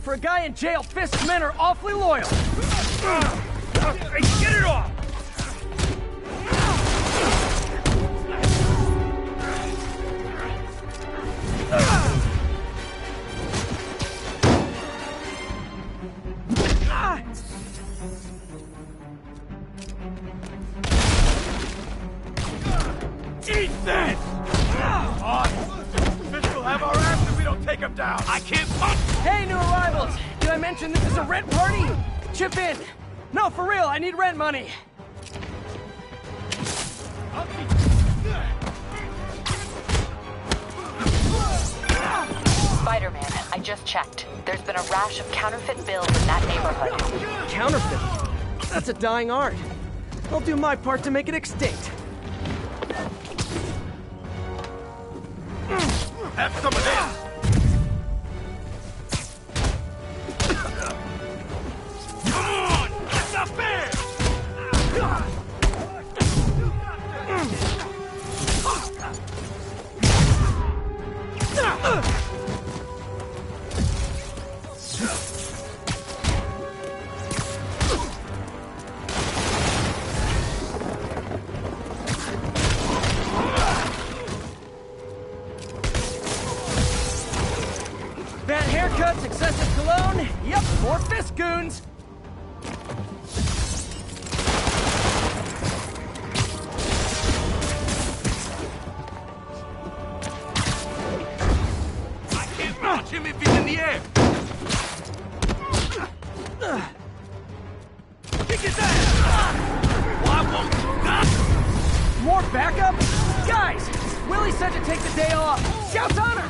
For a guy in jail, Fisk's men are awfully loyal. Get it off! Eat this! Fisk will have our ass if we don't take him down! I can't punch! Hey, new arrivals! Did I mention this is a rent party? Chip in! No, for real, I need rent money! Spider-Man, I just checked. There's been a rash of counterfeit bills in that neighborhood. Counterfeit? That's a dying art. I'll do my part to make it extinct. Have some of this! Bad haircuts, excessive cologne. Yep, more Fisk goons. I can't launch him if he's in the air! Kick his ass! Why won't you? More backup? Guys, Willie said to take the day off. Scout's honor!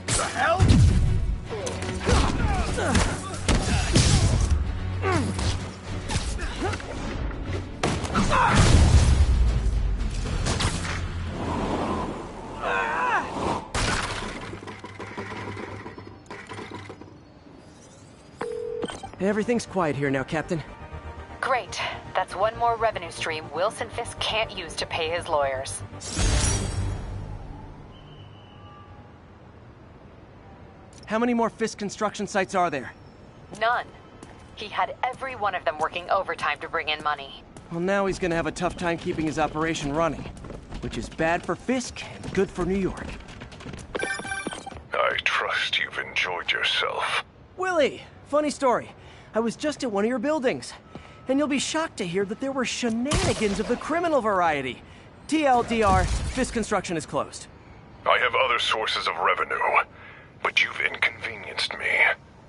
The hell? Everything's quiet here now, Captain. Great. That's one more revenue stream Wilson Fisk can't use to pay his lawyers. How many more Fisk construction sites are there? None. He had every one of them working overtime to bring in money. Well, now he's gonna have a tough time keeping his operation running, which is bad for Fisk and good for New York. I trust you've enjoyed yourself. Willie, funny story. I was just at one of your buildings, and you'll be shocked to hear that there were shenanigans of the criminal variety. TLDR, Fisk construction is closed. I have other sources of revenue, but you've inconvenienced me,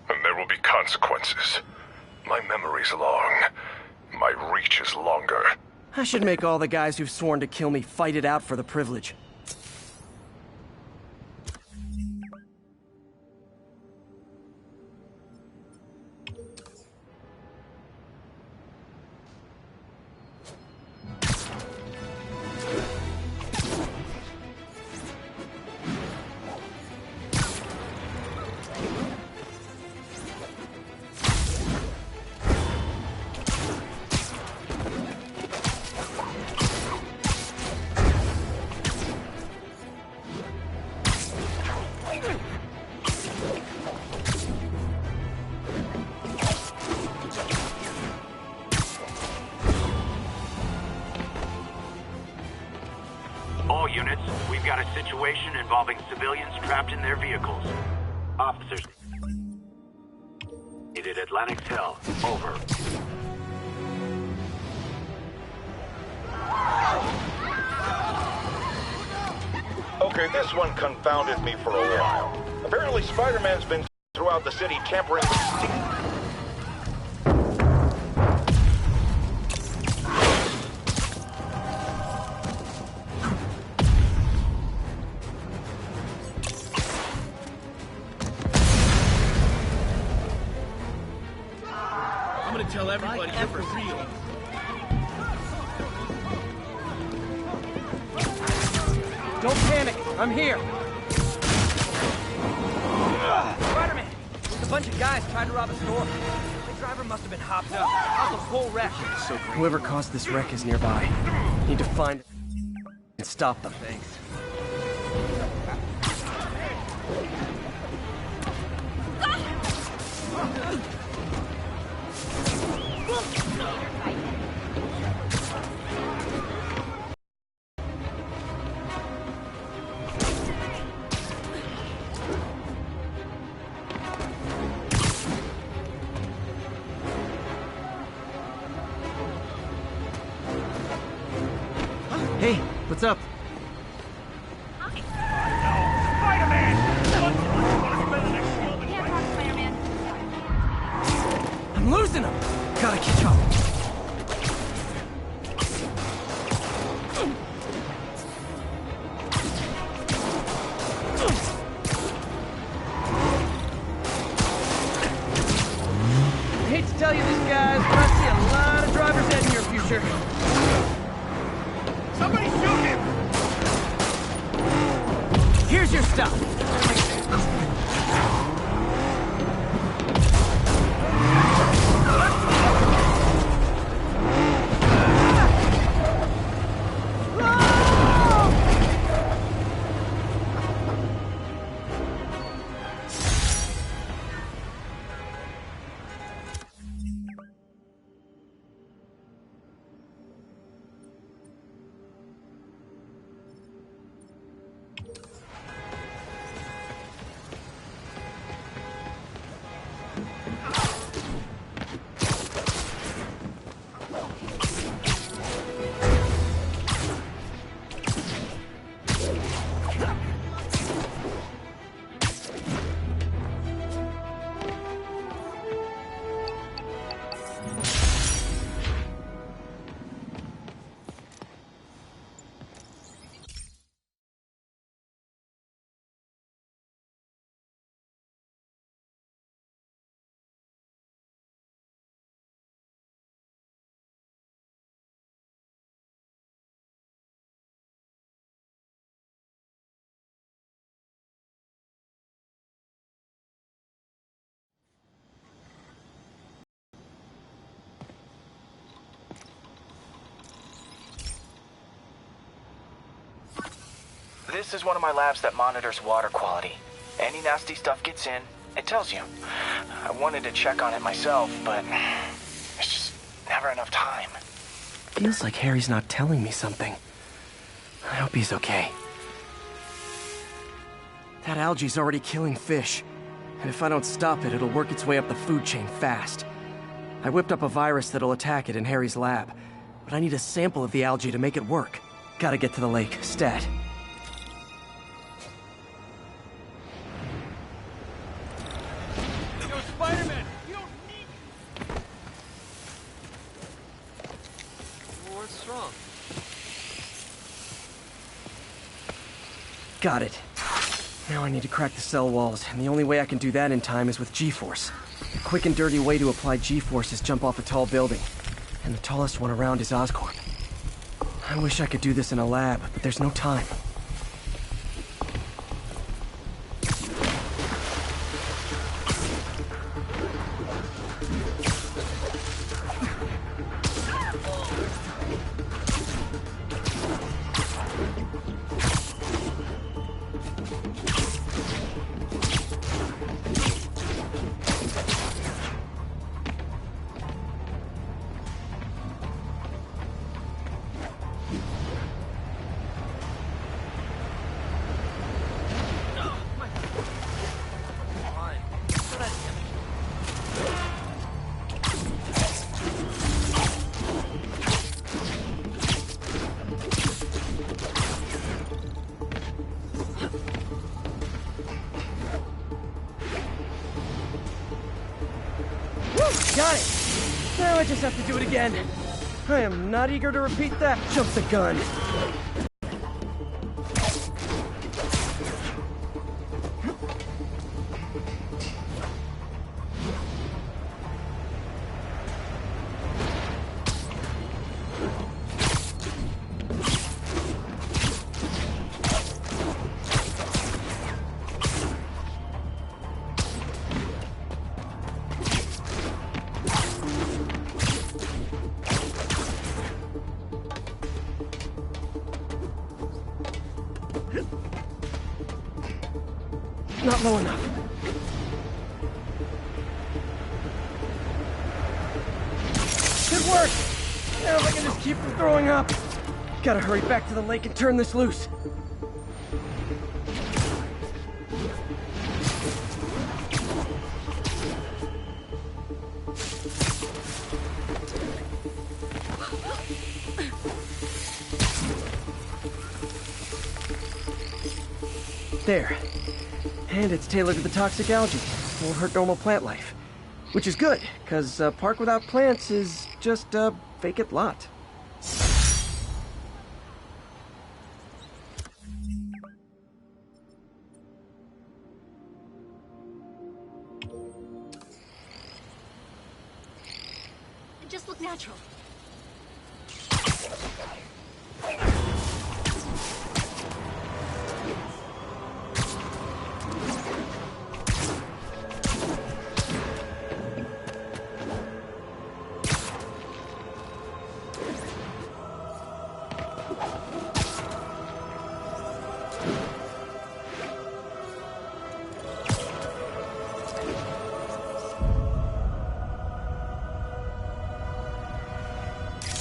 and there will be consequences. My memory's long. My reach is longer. I should make all the guys who've sworn to kill me fight it out for the privilege. All units, we've got a situation involving civilians trapped in their vehicles. Officers needed Atlantic Hill. Over. Okay, this one confounded me for a while. Apparently Spider-Man's been throughout the city tampering with... I'm gonna tell everybody you're for real. Don't panic. I'm here. Spider-Man! There's a bunch of guys trying to rob a store. The driver must have been hopped up. Caused a whole wreck. So whoever caused this wreck is nearby. Need to find and stop them. Thanks. Hey, what's up? I'm losing him! Gotta catch up. I hate to tell you this, guys, but I see a lot of drivers heading your future. Somebody shoot him! Here's your stuff. This is one of my labs that monitors water quality. Any nasty stuff gets in, it tells you. I wanted to check on it myself, but there's just never enough time. Feels like Harry's not telling me something. I hope he's okay. That algae's already killing fish. And if I don't stop it, it'll work its way up the food chain fast. I whipped up a virus that'll attack it in Harry's lab. But I need a sample of the algae to make it work. Gotta get to the lake, stat. Yo, Spider-Man! You don't need... What's wrong? Got it. Now I need to crack the cell walls, and the only way I can do that in time is with G-Force. A quick and dirty way to apply G-Force is jump off a tall building. And the tallest one around is Oscorp. I wish I could do this in a lab, but there's no time. got it! Now I just have to do it again. I am not eager to repeat that. Jump the gun. Not low enough. Good work! Now if I can just keep from throwing up. Gotta hurry back to the lake and turn this loose. There. And it's tailored to the toxic algae. Won't hurt normal plant life. Which is good, because a park without plants is just a vacant lot. Just look natural.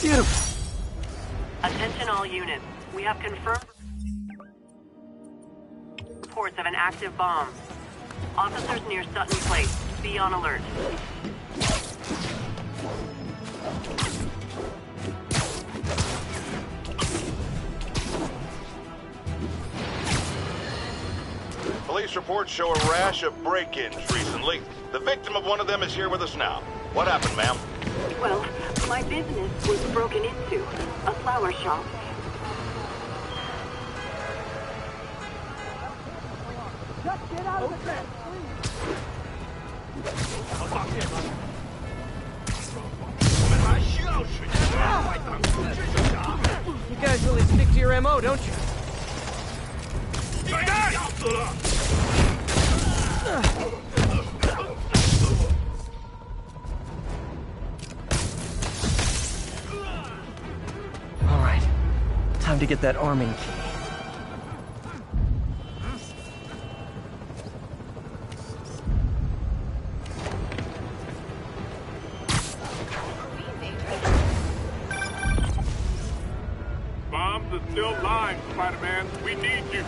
Beautiful. Attention all units. We have confirmed reports of an active bomb. Officers near Sutton Place. Be on alert. Police reports show a rash of break-ins recently. The victim of one of them is here with us now. What happened, ma'am? Well, my business was broken into. A flower shop. Just get out of the bed, I'll talk to you about You guys really stick to your MO, don't you? All right, time to get that arming key. Bombs are still live, Spider-Man. We need you.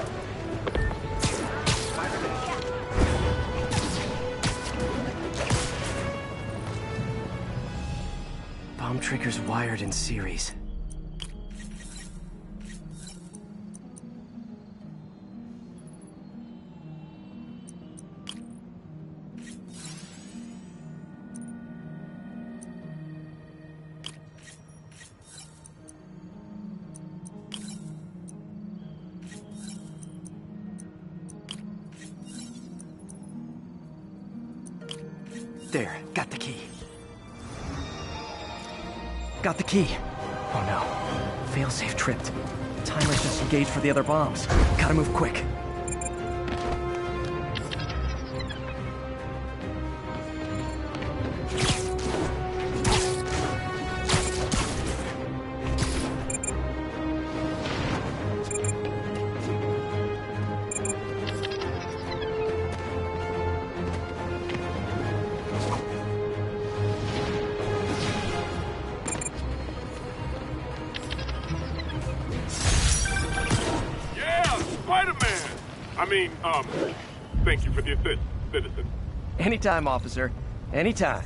Bomb triggers wired in series. There, got the key. Got the key. Oh no. Failsafe tripped. Timer's just engaged for the other bombs. Gotta move quick. Thank you for the assist, citizen. Anytime, officer. Anytime.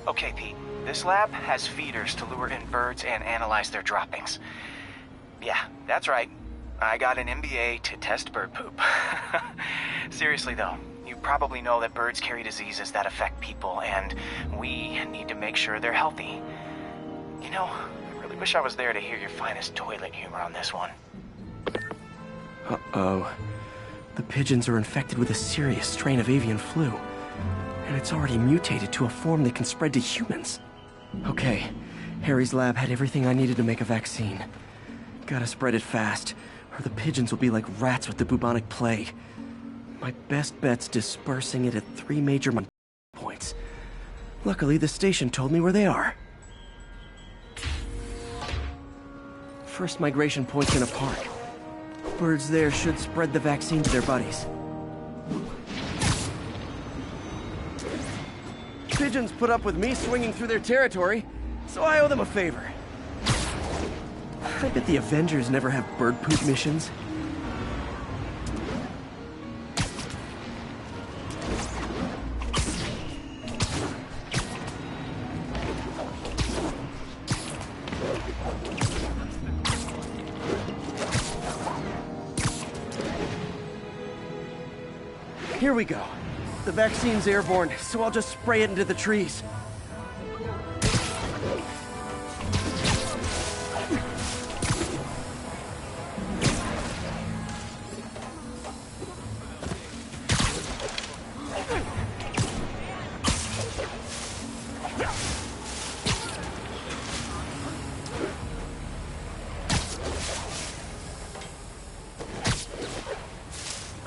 Okay, Pete. This lab has feeders to lure in birds and analyze their droppings. Yeah, that's right. I got an MBA to test bird poop. Seriously though, you probably know that birds carry diseases that affect people, and we need to make sure they're healthy. You know, I really wish I was there to hear your finest toilet humor on this one. Uh-oh. The pigeons are infected with a serious strain of avian flu. And it's already mutated to a form that can spread to humans. Okay, Harry's lab had everything I needed to make a vaccine. Gotta spread it fast, or the pigeons will be like rats with the bubonic plague. My best bet's dispersing it at 3 major points. Luckily, the station told me where they are. First migration point's in a park. Birds there should spread the vaccine to their buddies. Pigeons put up with me swinging through their territory, so I owe them a favor. I bet the Avengers never have bird poop missions. Here we go. The vaccine's airborne, so I'll just spray it into the trees.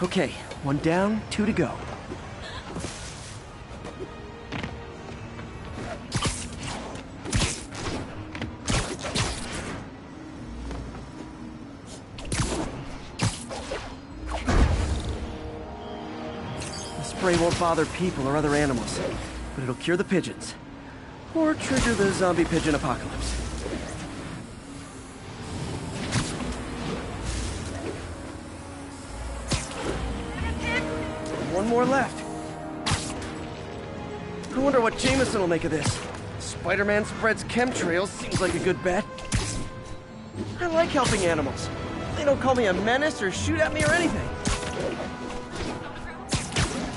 Okay, 1 down, 2 to go. Spray won't bother people or other animals, but it'll cure the pigeons. Or trigger the zombie pigeon apocalypse. One more left. I wonder what Jameson will make of this. Spider-Man spreads chemtrails, seems like a good bet. I like helping animals. They don't call me a menace or shoot at me or anything.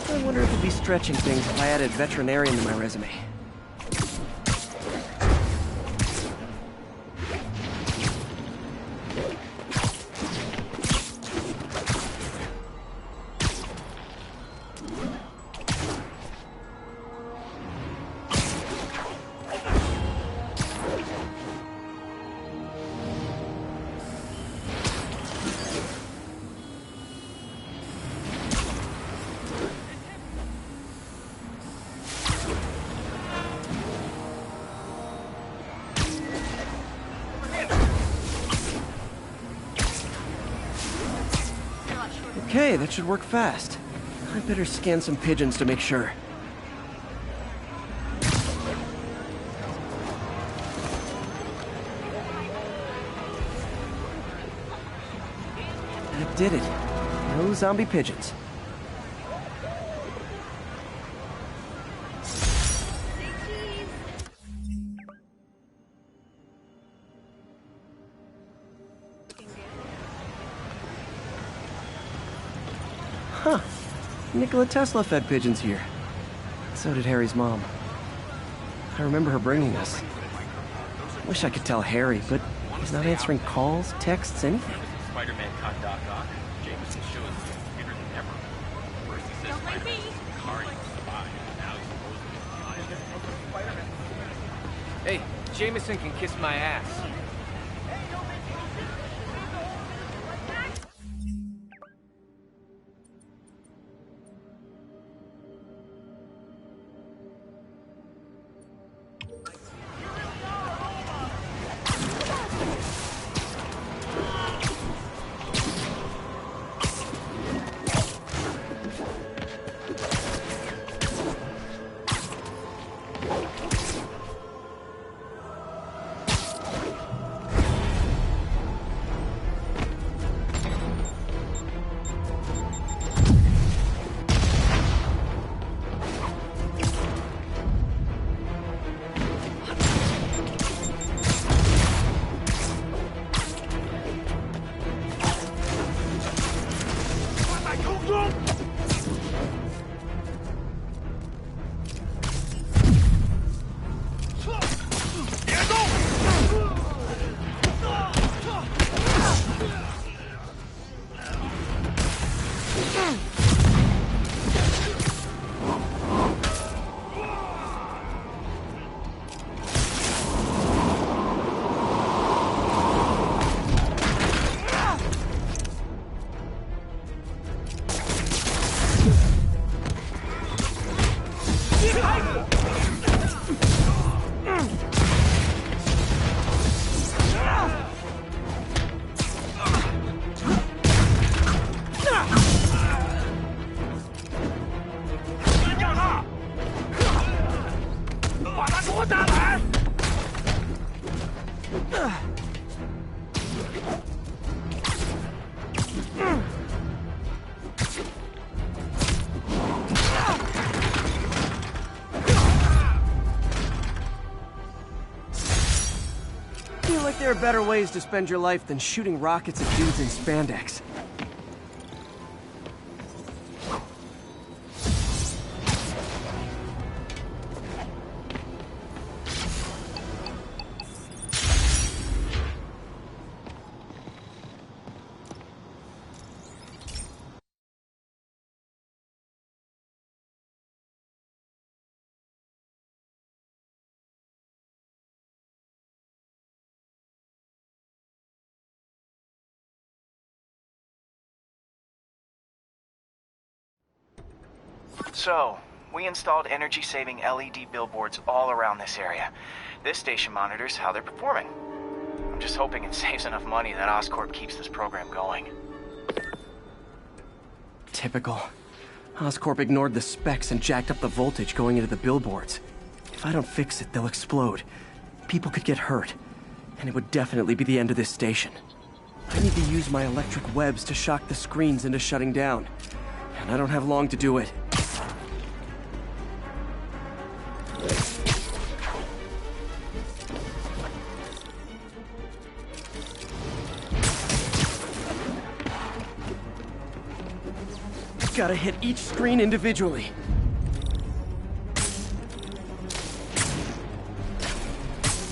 I wonder if it'd be stretching things if I added veterinarian to my resume. Okay, that should work fast. I better scan some pigeons to make sure. That did it. No zombie pigeons. Huh. Nikola Tesla fed pigeons here. So did Harry's mom. I remember her bringing us. Wish I could tell Harry, but he's not answering calls, texts, anything. Spider-Man caught Doc Ock. Jameson shows him bigger than ever. First he says Spider-Man is a car you spy. Now he's supposed to be Hey, Jameson can kiss my ass. There are better ways to spend your life than shooting rockets at dudes in spandex. So, we installed energy-saving LED billboards all around this area. This station monitors how they're performing. I'm just hoping it saves enough money that Oscorp keeps this program going. Typical. Oscorp ignored the specs and jacked up the voltage going into the billboards. If I don't fix it, they'll explode. People could get hurt. And it would definitely be the end of this station. I need to use my electric webs to shock the screens into shutting down. And I don't have long to do it. Gotta hit each screen individually.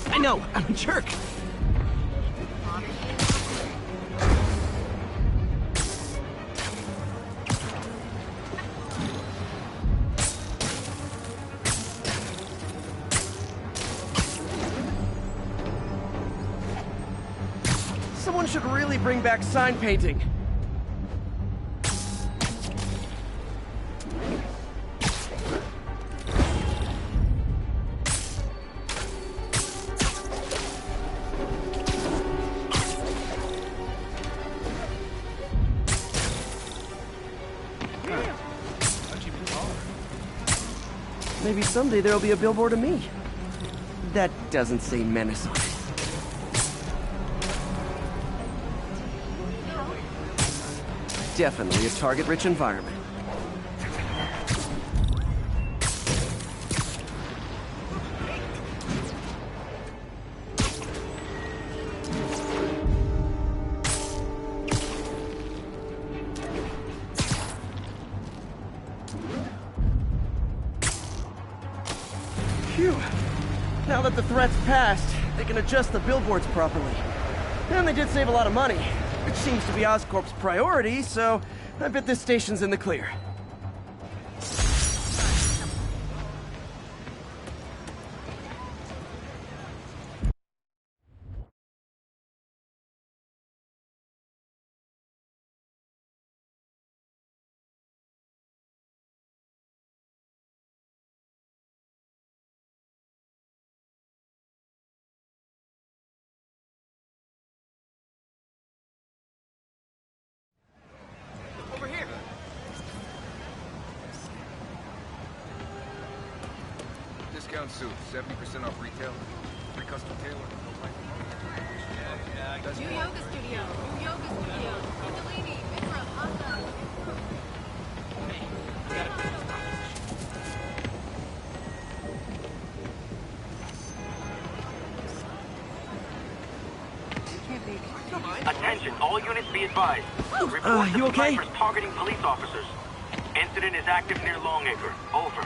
I know, I'm a jerk. Someone should really bring back sign painting. Maybe someday there'll be a billboard of me. That doesn't say menace on it. Definitely a target-rich environment. Phew. Now that the threat's passed, they can adjust the billboards properly. And they did save a lot of money, which seems to be Oscorp's priority, so I bet this station's in the clear. Discount suit, 70% off retail. Free custom tailor. New yoga studio. New yoga studio. Kundalini. Bikram. Hatha. Attention, all units be advised. You okay? Snipers targeting police officers. Incident is active near Longacre. Over.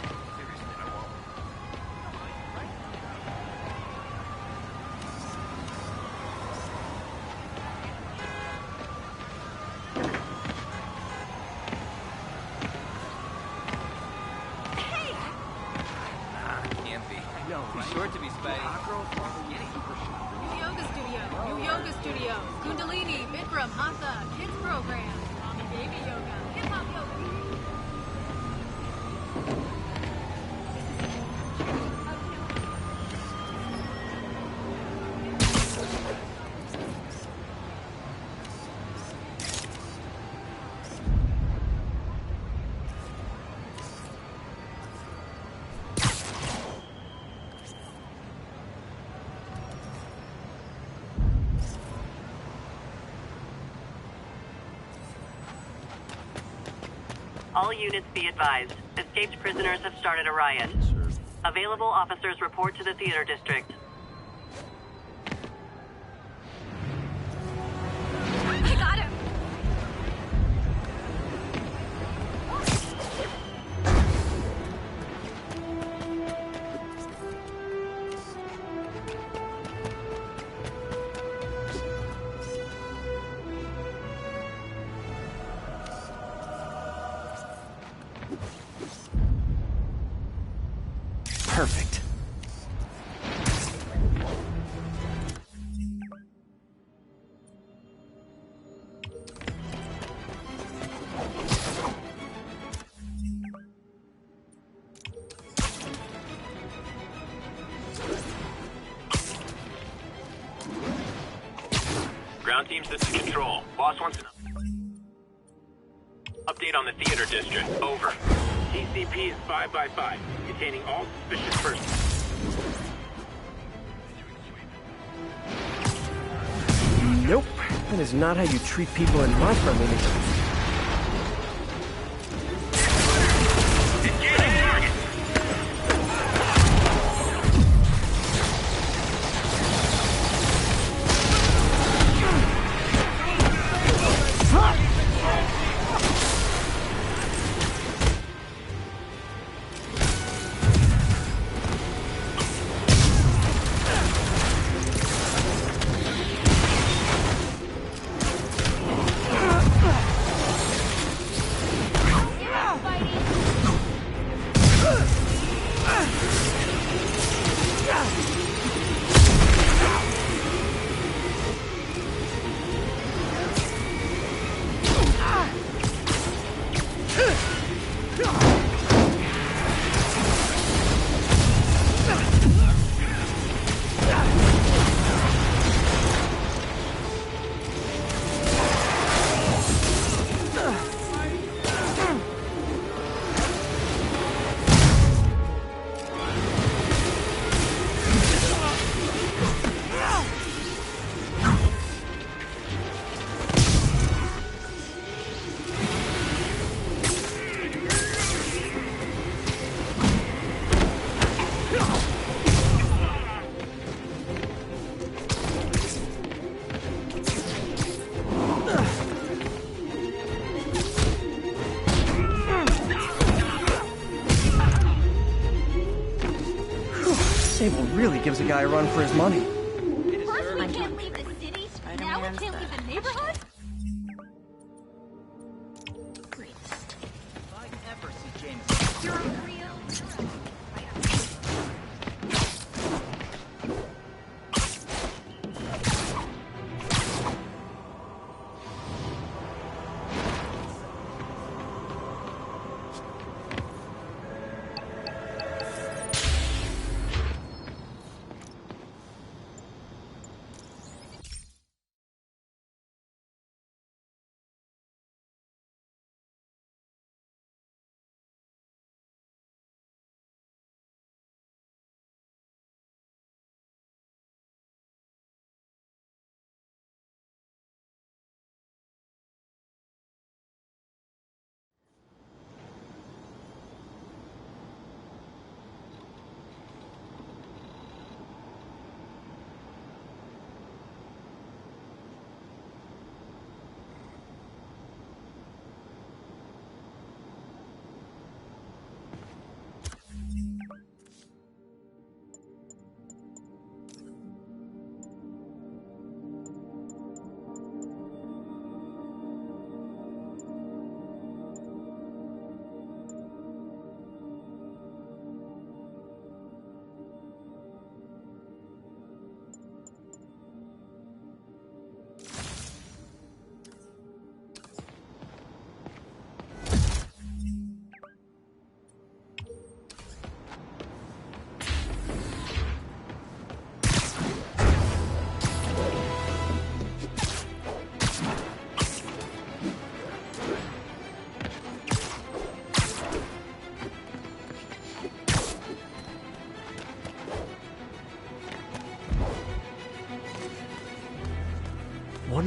Can't be. No, he's short to be Spidey. New yoga studio. New yoga studio. Kundalini, Bikram, Hatha, kids program. Mommy baby yoga. Hip hop yoga. All units be advised. Escaped prisoners have started a riot. Available officers report to the theater district. I got him! Perfect. Ground teams, this is Control. Boss wants an update on the theater district. Over. TCP is 5 by 5, containing all suspicious persons. Nope. That is not how you treat people in my friendly neighborhood. Sable really gives a guy a run for his money. First we can't leave the city, now we can't leave the neighborhood? If I ever see James, You're a real...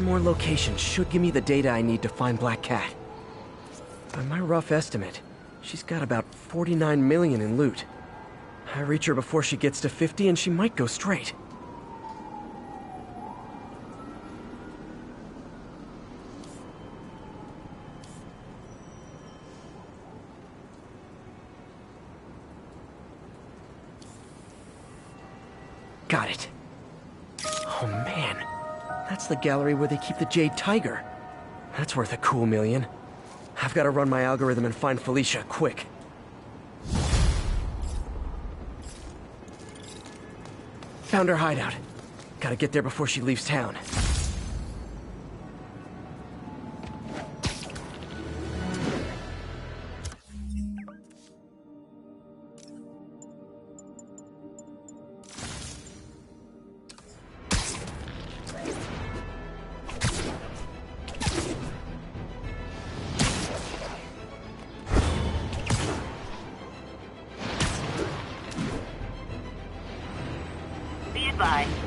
One more location should give me the data I need to find Black Cat. By my rough estimate, she's got about 49 million in loot. I reach her before she gets to 50 and she might go straight. Got it. Oh man, that's the gallery where they keep the Jade Tiger. That's worth a cool million. I've got to run my algorithm and find Felicia, quick. Found her hideout. Gotta get there before she leaves town.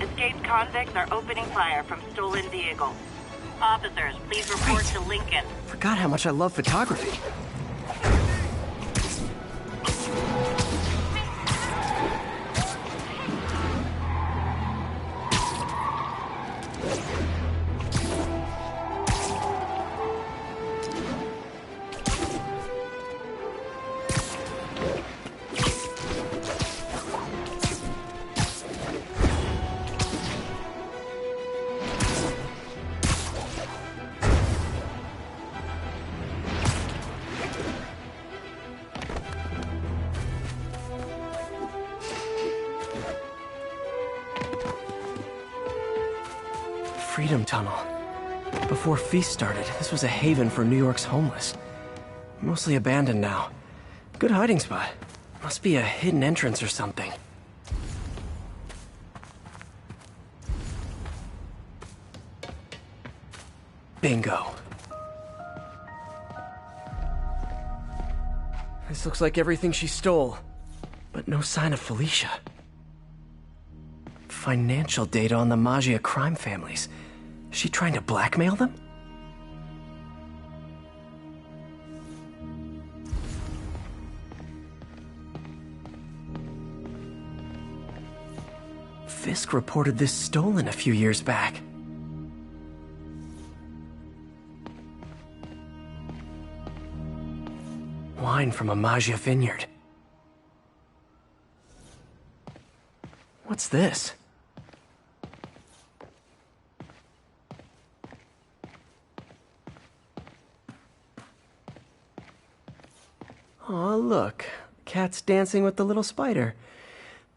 Escaped convicts are opening fire from stolen vehicles. Officers, please report to Lincoln. Forgot how much I love photography. Freedom Tunnel. Before Feast started, this was a haven for New York's homeless. Mostly abandoned now. Good hiding spot. Must be a hidden entrance or something. Bingo. This looks like everything she stole, but no sign of Felicia. Financial data on the Maggia crime families. Is she trying to blackmail them? Fisk reported this stolen a few years back. Wine from a Maggia vineyard. What's this? Aw, look. Cat's dancing with the little spider.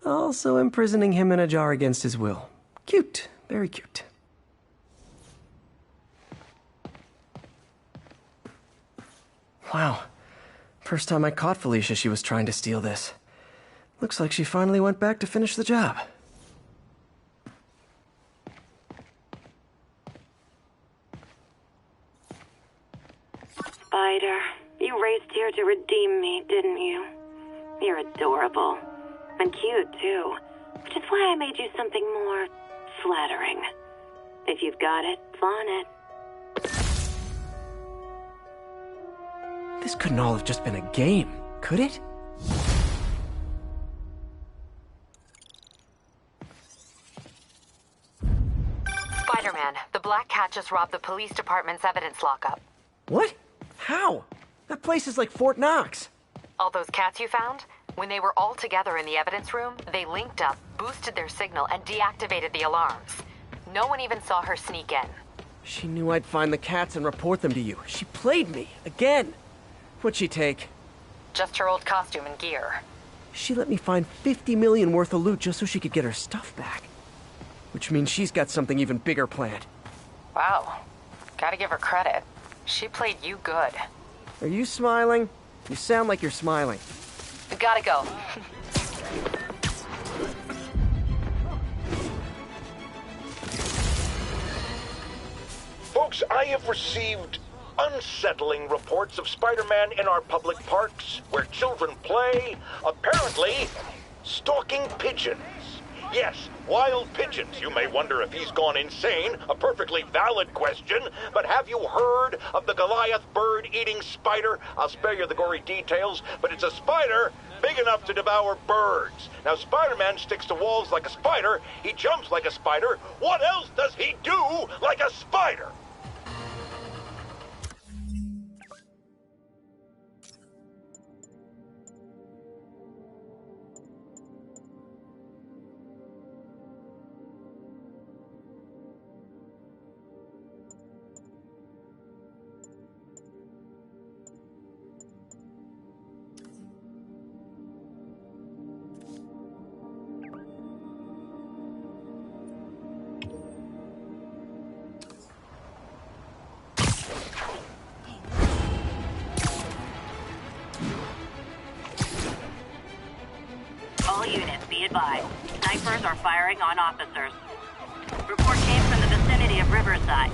Also imprisoning him in a jar against his will. Cute. Very cute. Wow. First time I caught Felicia, she was trying to steal this. Looks like she finally went back to finish the job. Spider, you raced here to redeem me, didn't you? You're adorable. And cute, too. Which is why I made you something more flattering. If you've got it, flaunt it. This couldn't all have just been a game, could it? Spider-Man, the Black Cat just robbed the police department's evidence lockup. What? How? That place is like Fort Knox. All those cats you found? When they were all together in the evidence room, they linked up, boosted their signal, and deactivated the alarms. No one even saw her sneak in. She knew I'd find the cats and report them to you. She played me, again. What'd she take? Just her old costume and gear. She let me find 50 million worth of loot just so she could get her stuff back. Which means she's got something even bigger planned. Wow. Gotta give her credit. She played you good. Are you smiling? You sound like you're smiling. Gotta go. Folks, I have received unsettling reports of Spider-Man in our public parks, where children play, apparently stalking pigeons. Yes, wild pigeons. You may wonder if he's gone insane. A perfectly valid question. But have you heard of the Goliath bird-eating spider? I'll spare you the gory details, but it's a spider big enough to devour birds. Now, Spider-Man sticks to walls like a spider. He jumps like a spider. What else does he do like a spider? All units, be advised. Snipers are firing on officers. Report came from the vicinity of Riverside.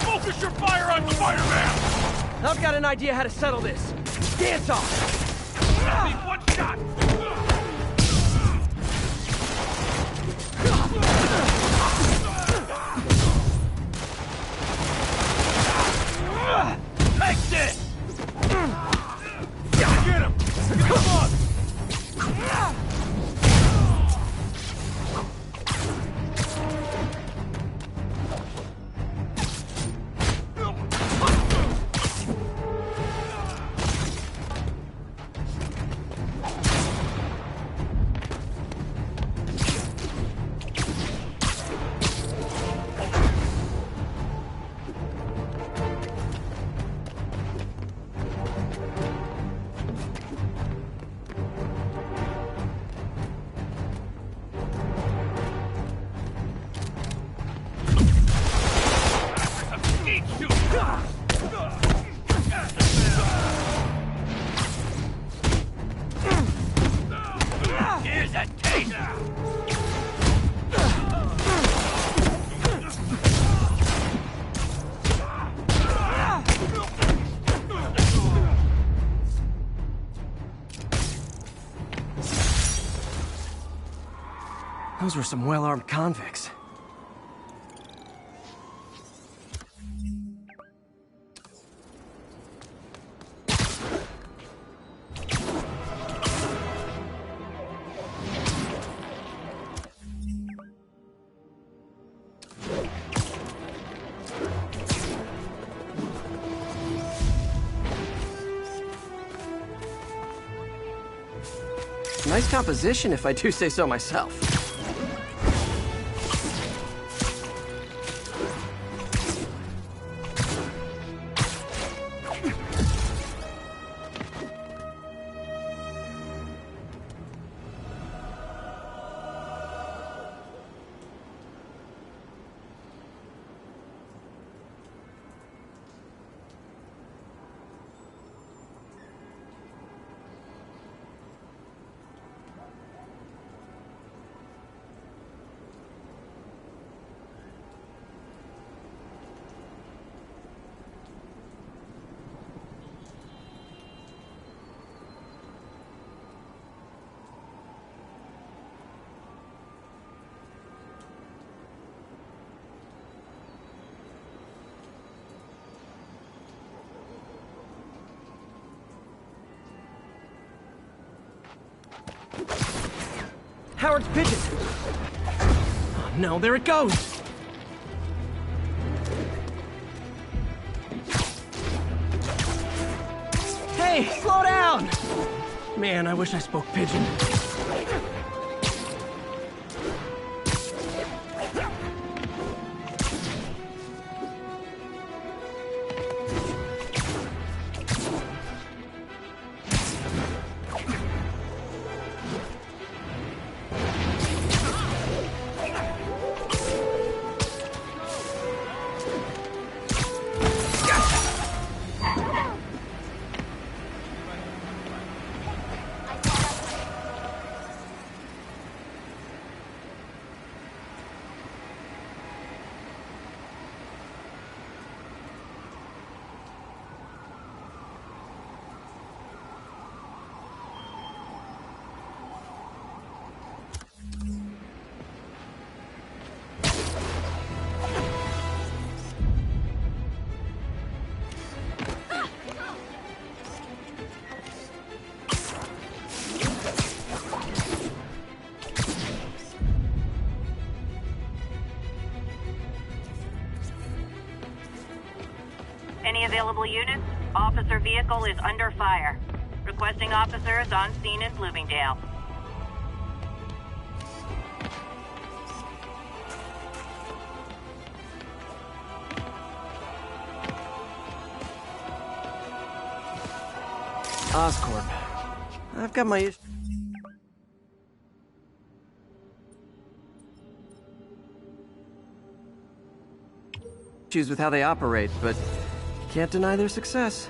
Focus your fire on Spider-Man! I've got an idea how to settle this. Dance off! One shot! Take this! Get him! Come on! Here's a taste! Those were some well-armed convicts. Nice composition, if I do say so myself. Howard's pigeon! Oh no, there it goes! Hey, slow down! Man, I wish I spoke pigeon. Any available units? Officer vehicle is under fire. Requesting officers on scene in Bloomingdale. Oscorp. I've got my issues with how they operate, but can't deny their success.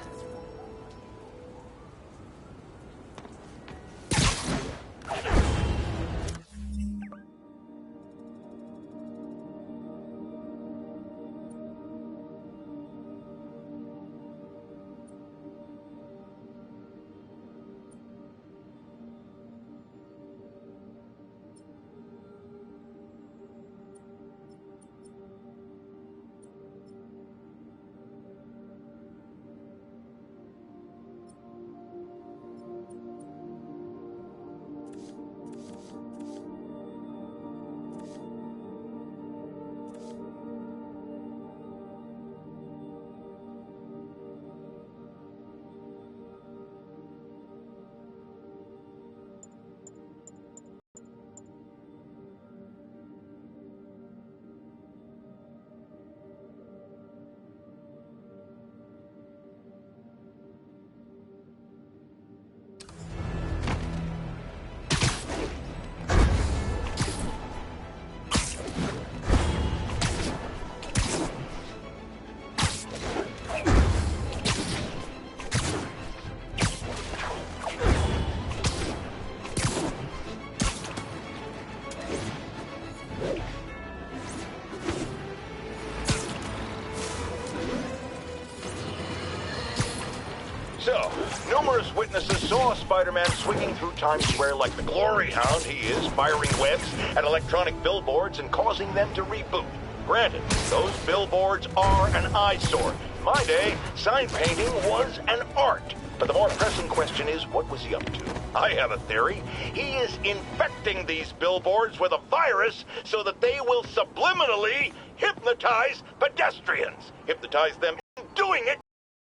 So, numerous witnesses saw Spider-Man swinging through Times Square like the glory hound he is, firing webs at electronic billboards and causing them to reboot. Granted, those billboards are an eyesore. In my day, sign painting was an art. But the more pressing question is, what was he up to? I have a theory. He is infecting these billboards with a virus so that they will subliminally hypnotize pedestrians. Hypnotize them into doing it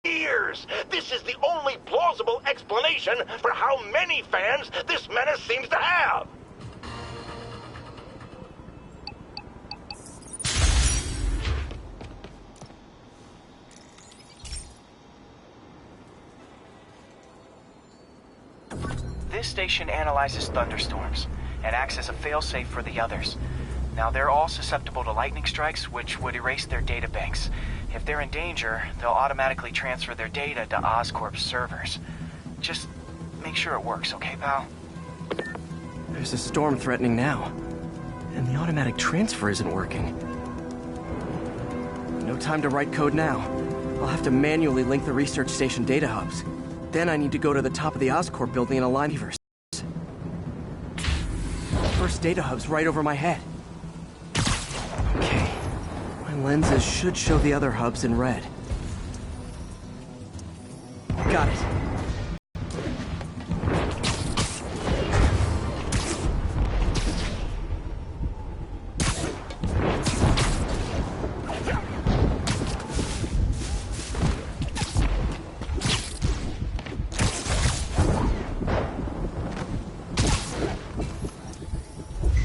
years. This is the only plausible explanation for how many fans this menace seems to have. This station analyzes thunderstorms and acts as a failsafe for the others. Now, they're all susceptible to lightning strikes, which would erase their databanks. If they're in danger, they'll automatically transfer their data to Oscorp's servers. Just make sure it works, okay, pal? There's a storm threatening now, and the automatic transfer isn't working. No time to write code now. I'll have to manually link the research station data hubs. Then I need to go to the top of the Oscorp building and align Universe. First data hub's right over my head. Okay. My lenses should show the other hubs in red. Got it.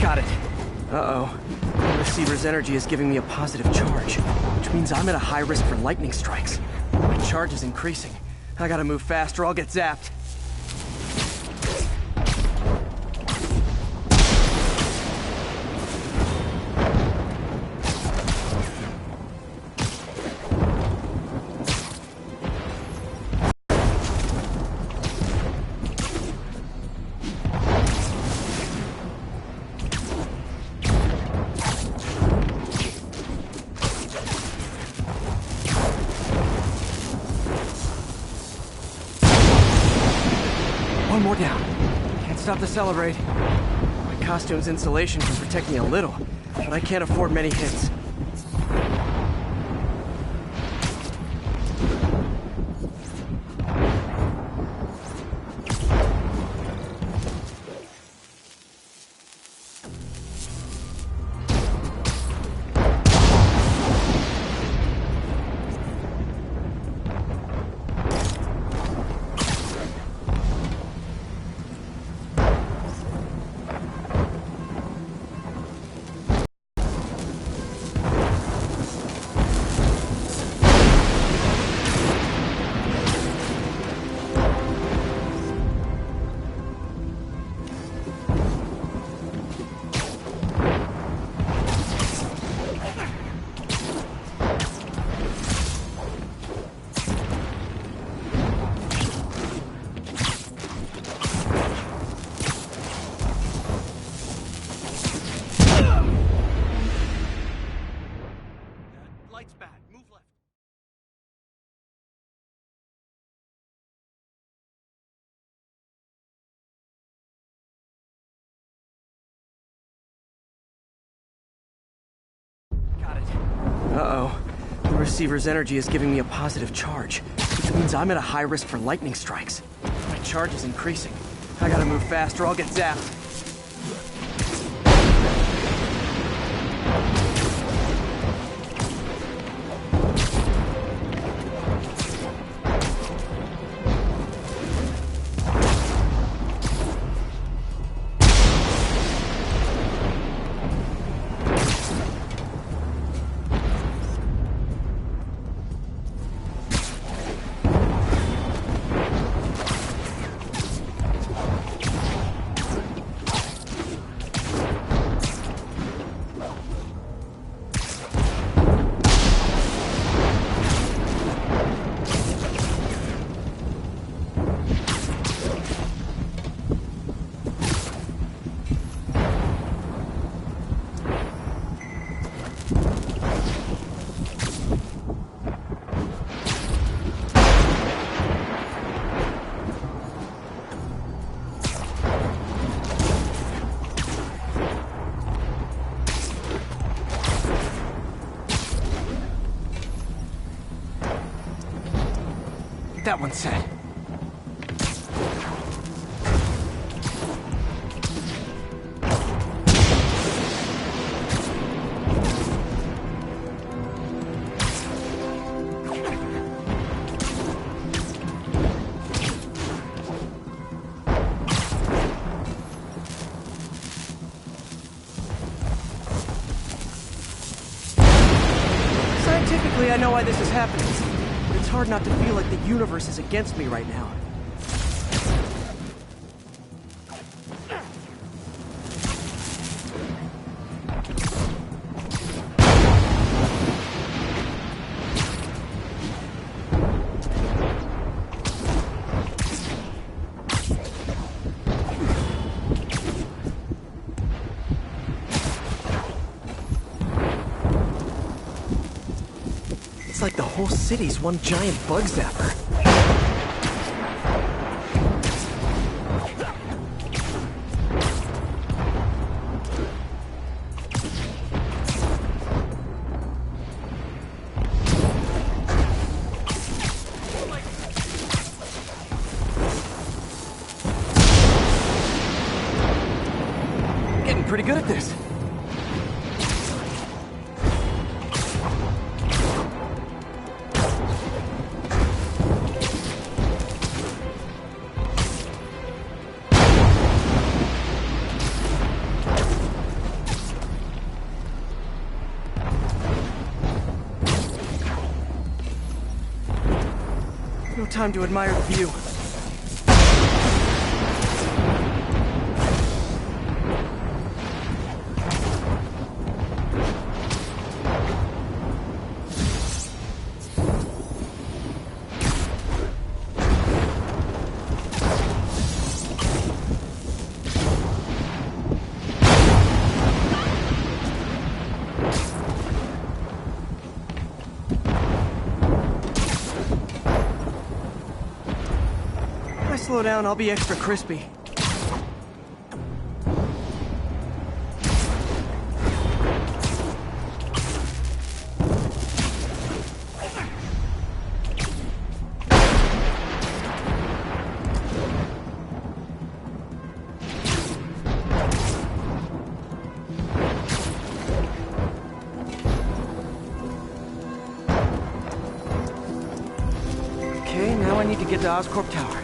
Got it. Uh-oh. The receiver's energy is giving me a positive charge, which means I'm at a high risk for lightning strikes. My charge is increasing. I gotta move fast or I'll get zapped. One more down. Can't stop to celebrate. My costume's insulation can protect me a little, but I can't afford many hits. Uh-oh. The receiver's energy is giving me a positive charge, which means I'm at a high risk for lightning strikes. My charge is increasing. I gotta move fast or I'll get zapped. That one's set. Scientifically, I know why this is happening. It's hard not to feel like the universe is against me right now. It's like the whole city's one giant bug zapper. Getting pretty good at this. No time to admire the view. Slow down, I'll be extra crispy. Okay, now I need to get to Oscorp Tower.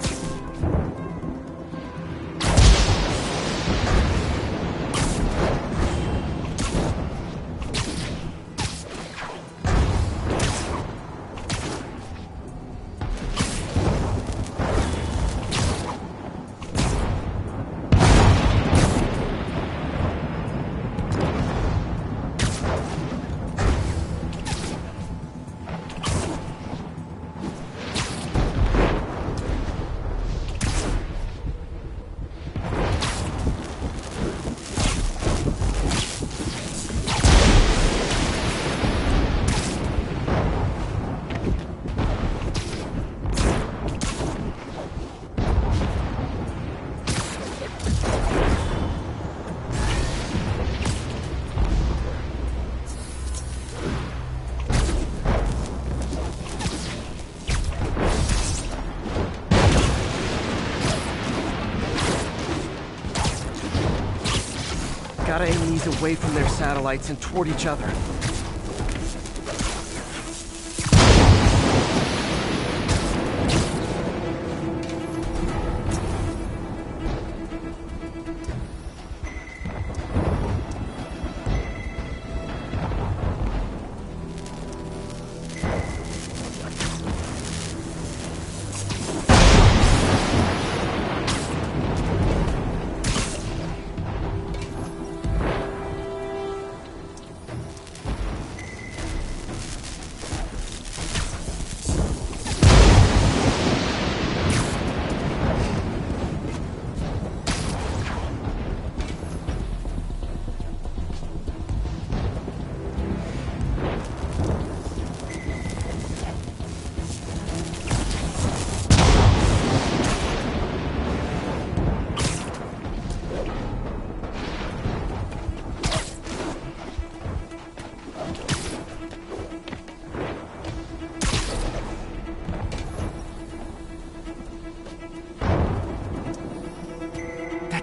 away from their satellites and toward each other.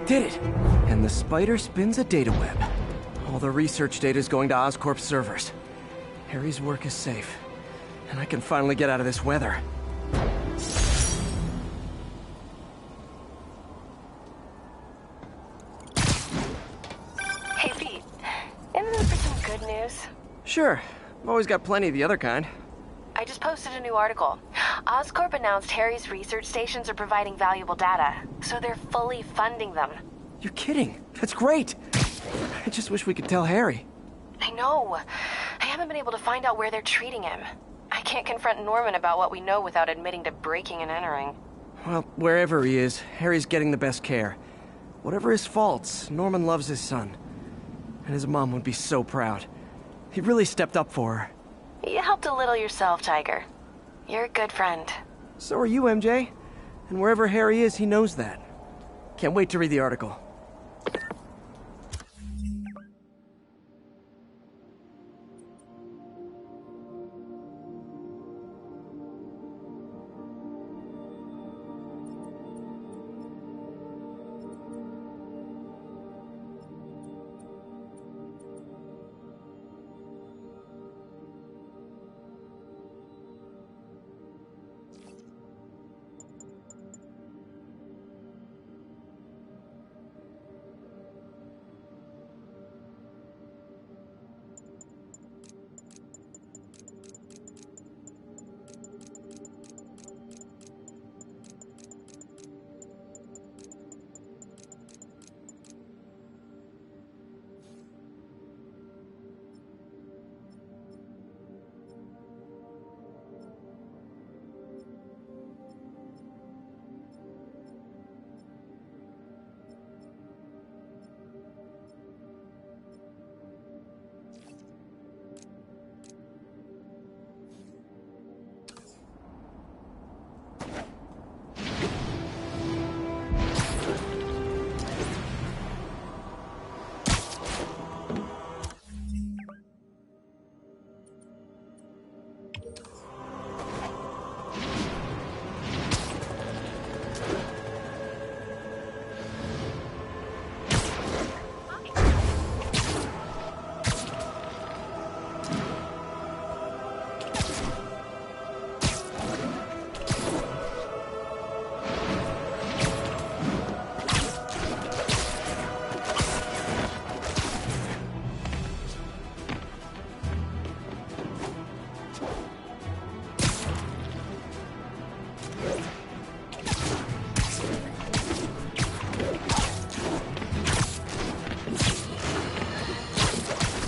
Did it! And the spider spins a data web. All the research data is going to Oscorp's servers. Harry's work is safe, and I can finally get out of this weather. Hey, Pete. In the mood for some good news? Sure. I've always got plenty of the other kind. I just posted a new article. Oscorp announced Harry's research stations are providing valuable data, so they're fully funding them. You're kidding. That's great. I just wish we could tell Harry. I know. I haven't been able to find out where they're treating him. I can't confront Norman about what we know without admitting to breaking and entering. Well, wherever he is, Harry's getting the best care. Whatever his faults, Norman loves his son. And his mom would be so proud. He really stepped up for her. You helped a little yourself, Tiger. You're a good friend. So are you, MJ. And wherever Harry is, he knows that. Can't wait to read the article.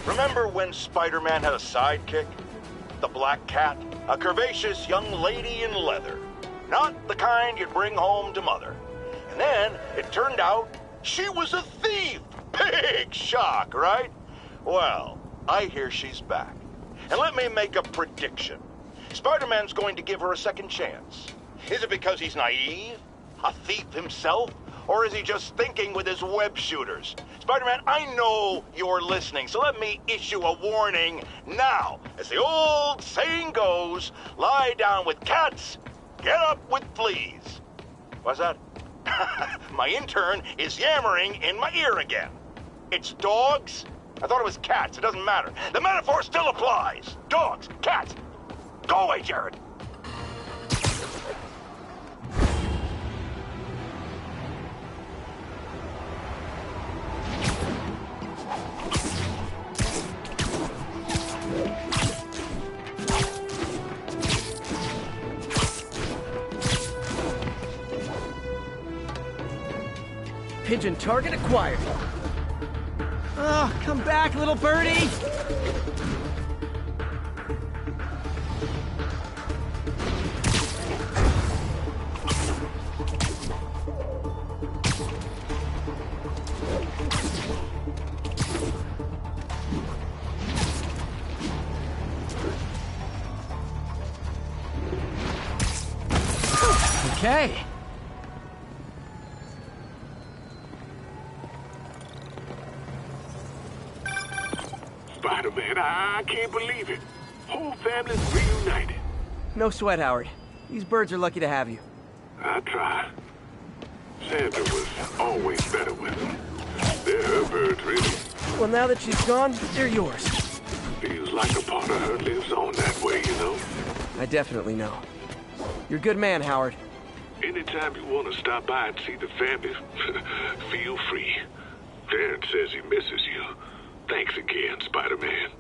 Remember when Spider-Man had a sidekick? The Black Cat, a curvaceous young lady in leather. Not the kind you'd bring home to Mother. And then it turned out she was a thief. Big shock, right? Well, I hear she's back. And let me make a prediction. Spider-Man's going to give her a second chance. Is it because he's naive? A thief himself? Or is he just thinking with his web shooters? Spider-Man, I know you're listening, so let me issue a warning now. As the old saying goes, lie down with cats, get up with fleas. What's that? My intern is yammering in my ear again. It's dogs I thought it was cats. It doesn't matter. The metaphor still applies. Dogs, cats. Go away, Jared. Pigeon target acquired. Oh, come back, little birdie! Okay. Spider-Man, I can't believe it. Whole family's reunited. No sweat, Howard. These birds are lucky to have you. I try. Sandra was always better with them. They're her birds, really. Well, now that she's gone, they're yours. Feels like a part of her lives on that way, you know? I definitely know. You're a good man, Howard. Anytime you want to stop by and see the family, feel free. Darren says he misses you. Thanks again, Spider-Man.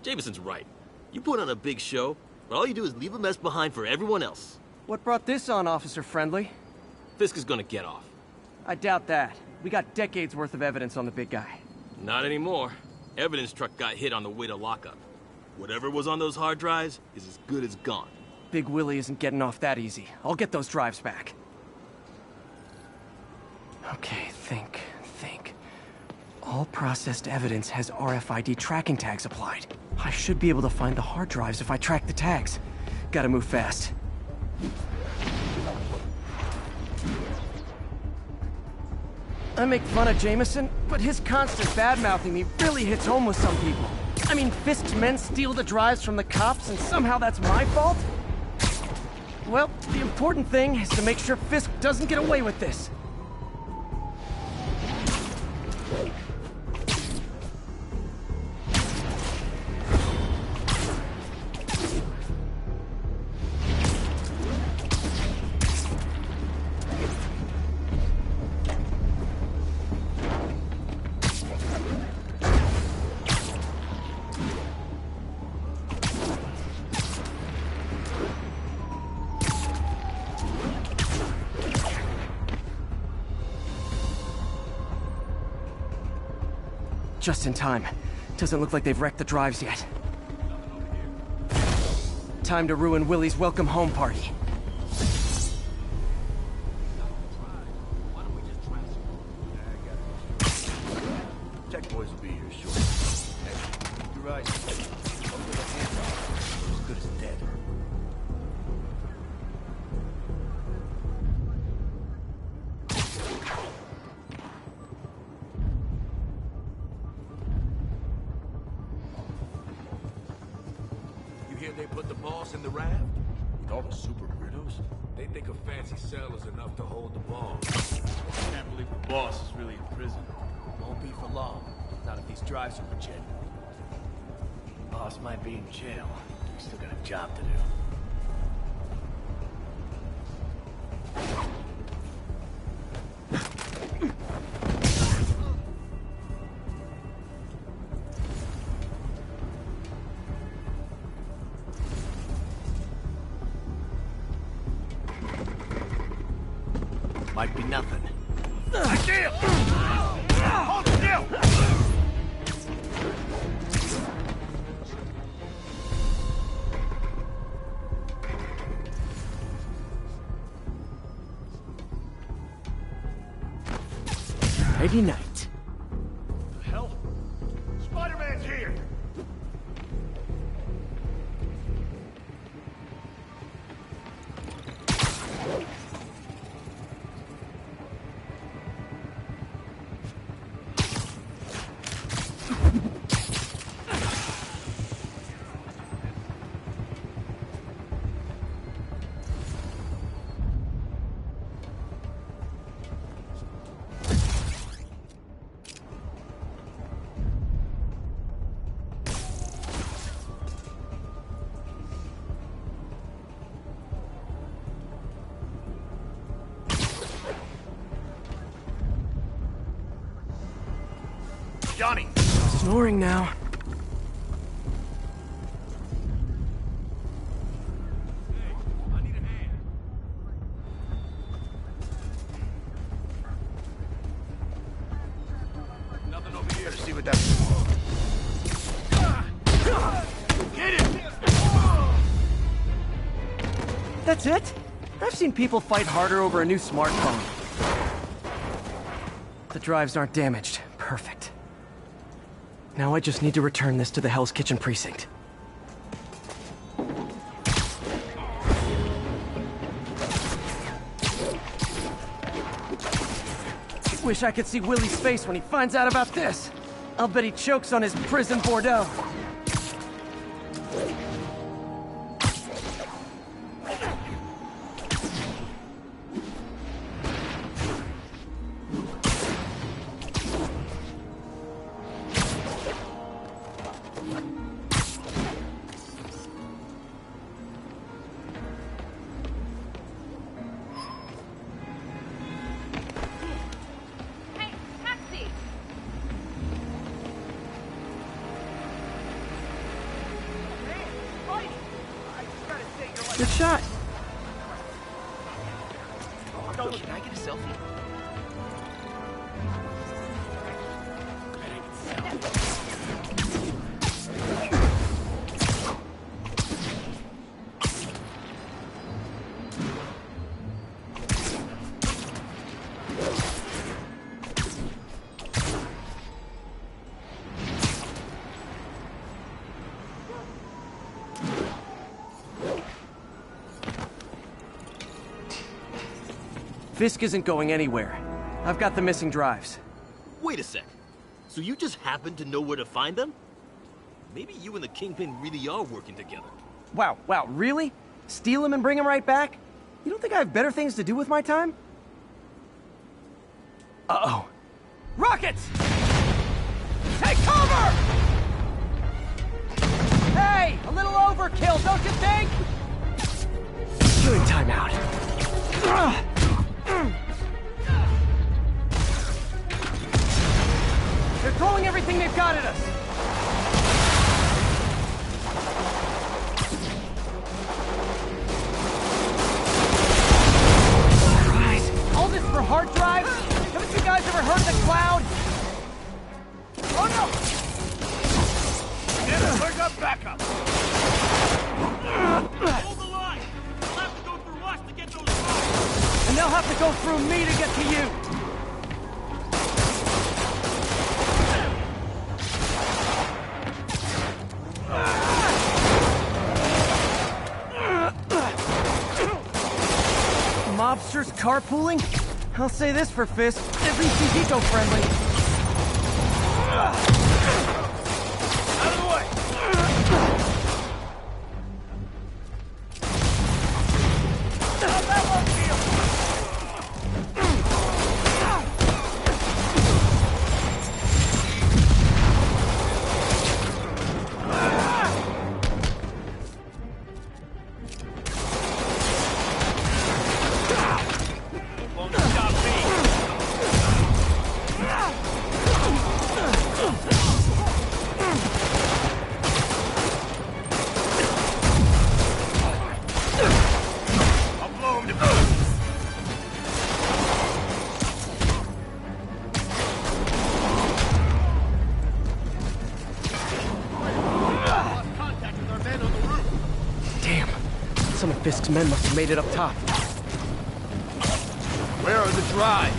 Jameson's right. You put on a big show, but all you do is leave a mess behind for everyone else. What brought this on, Officer Friendly? Fisk is gonna get off. I doubt that. We got decades worth of evidence on the big guy. Not anymore. Evidence truck got hit on the way to lockup. Whatever was on those hard drives is as good as gone. Big Willie isn't getting off that easy. I'll get those drives back. Okay, think. All processed evidence has RFID tracking tags applied. I should be able to find the hard drives if I track the tags. Gotta move fast. I make fun of Jameson, but his constant bad-mouthing me really hits home with some people. I mean, Fisk's men steal the drives from the cops, and somehow that's my fault? Well, the important thing is to make sure Fisk doesn't get away with this. Just in time. Doesn't look like they've wrecked the drives yet. Time to ruin Willie's welcome home party. Tech boys will be here shortly. Hey, you're right. Don't give a handoff. We're as good as dead. You hear they put the boss in the raft? With all the super weirdos? They think a fancy cell is enough to hold the ball. Can't believe the boss is really in prison. Won't be for long. Not if these drives are legit. Boss might be in jail. We still got a job to do. Might be nothing. Still! Hold still! Nighty night. The hell? Spider-Man's here! Johnny! Snoring now. Nothing over here to see what that's... Get it! That's it? I've seen people fight harder over a new smartphone. The drives aren't damaged. Perfect. Now I just need to return this to the Hell's Kitchen precinct. Wish I could see Willie's face when he finds out about this. I'll bet he chokes on his prison Bordeaux. Good shot. Can I get a selfie? Fisk isn't going anywhere. I've got the missing drives. Wait a sec. So you just happen to know where to find them? Maybe you and the Kingpin really are working together. Wow, really? Steal him and bring him right back? You don't think I have better things to do with my time? Uh-oh. Rockets! Take cover! Hey, a little overkill, don't you think? Good timeout. They're throwing everything they've got at us. Christ, all this for hard drives? Haven't you guys ever heard of the cloud? Oh no! go through me to get to you! Mobsters carpooling? I'll say this for Fisk, at least he's eco-friendly. Out of the way! How'd that one feel? Won't stop me. I'll blow him to pieces. Lost contact with our men on the roof. Damn. Some of Fisk's men must have made it up top. Where are the drives?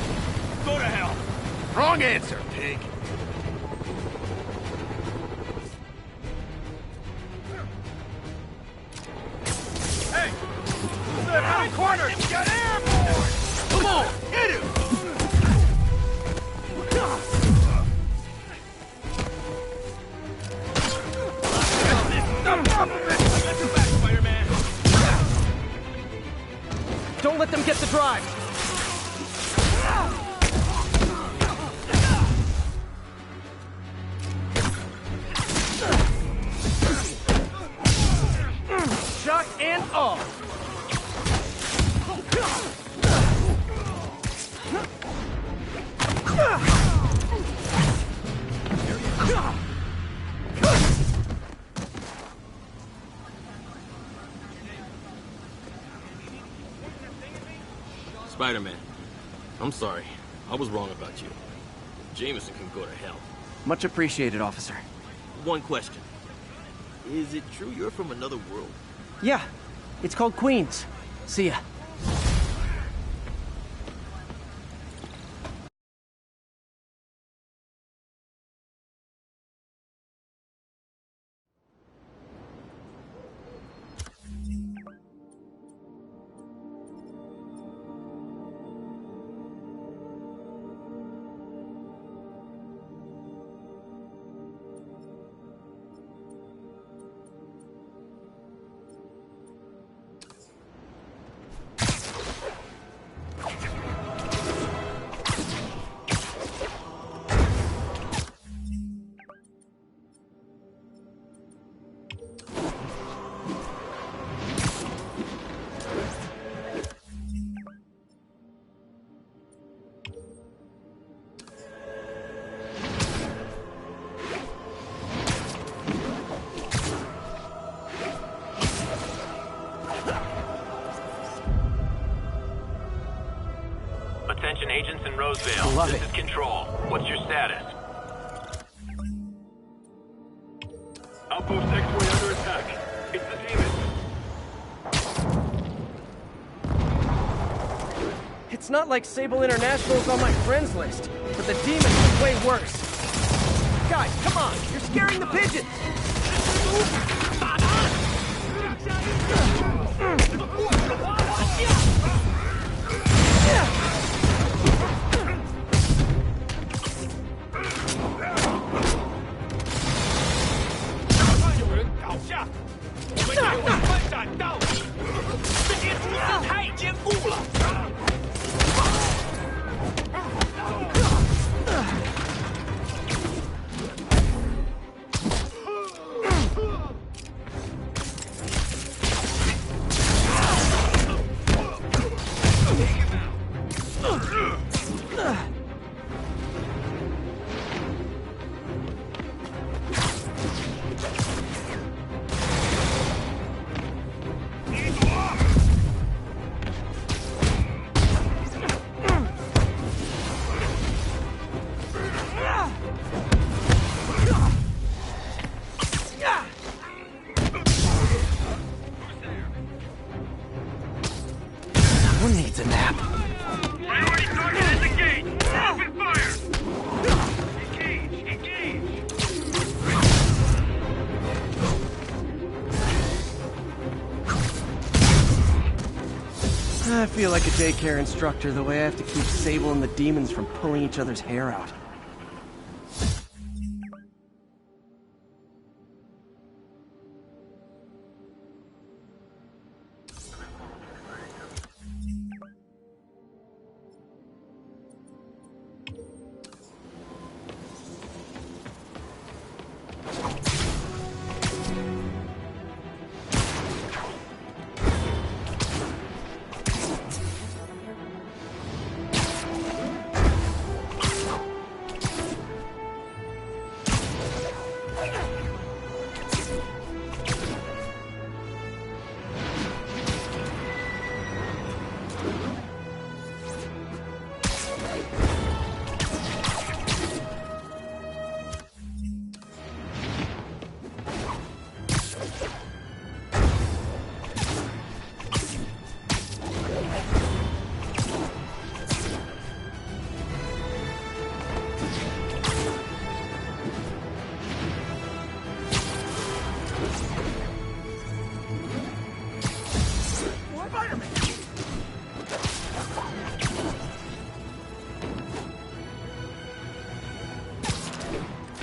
Go to hell. Wrong answer, pig. Hey! I'm cornered! Get airborne! Come on, hit him! Don't let them get the drive! Shock and all! Spider-Man, I'm sorry. I was wrong about you. Jameson can go to hell. Much appreciated, officer. One question. Is it true you're from another world? Yeah, it's called Queens. See ya. Attention agents in Roseville. Love This it. is Control. What's your status? Outpost X-Way under attack. It's the demon. It's not like Sable International's on my friends list, but the demon is way worse. Guys, come on! You're scaring the pigeons! I feel like a daycare instructor the way I have to keep Sable and the demons from pulling each other's hair out.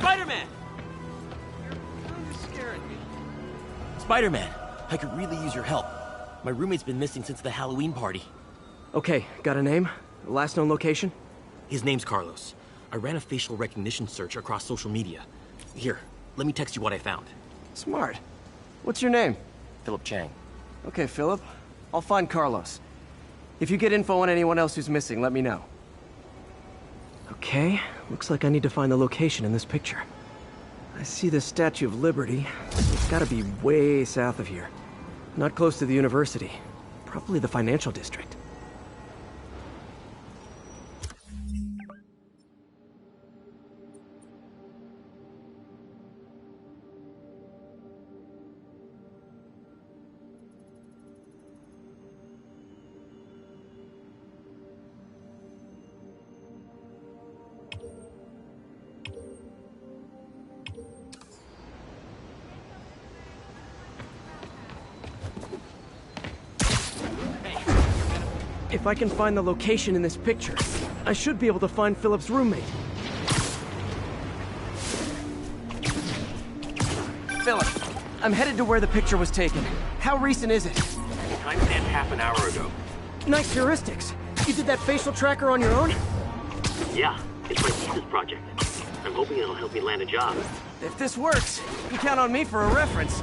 Spider-Man! Spider-Man, I could really use your help. My roommate's been missing since the Halloween party. Okay, got a name? Last known location? His name's Carlos. I ran a facial recognition search across social media. Here, let me text you what I found. Smart. What's your name? Philip Chang. Okay, Philip. I'll find Carlos. If you get info on anyone else who's missing, let me know. Okay, looks like I need to find the location in this picture. I see the Statue of Liberty. It's gotta be way south of here. Not close to the university. Probably the financial district. If I can find the location in this picture, I should be able to find Philip's roommate. Philip, I'm headed to where the picture was taken. How recent is it? Timestamp half an hour ago. Nice heuristics. You did that facial tracker on your own? Yeah, it's my thesis project. I'm hoping it'll help me land a job. If this works, you can count on me for a reference.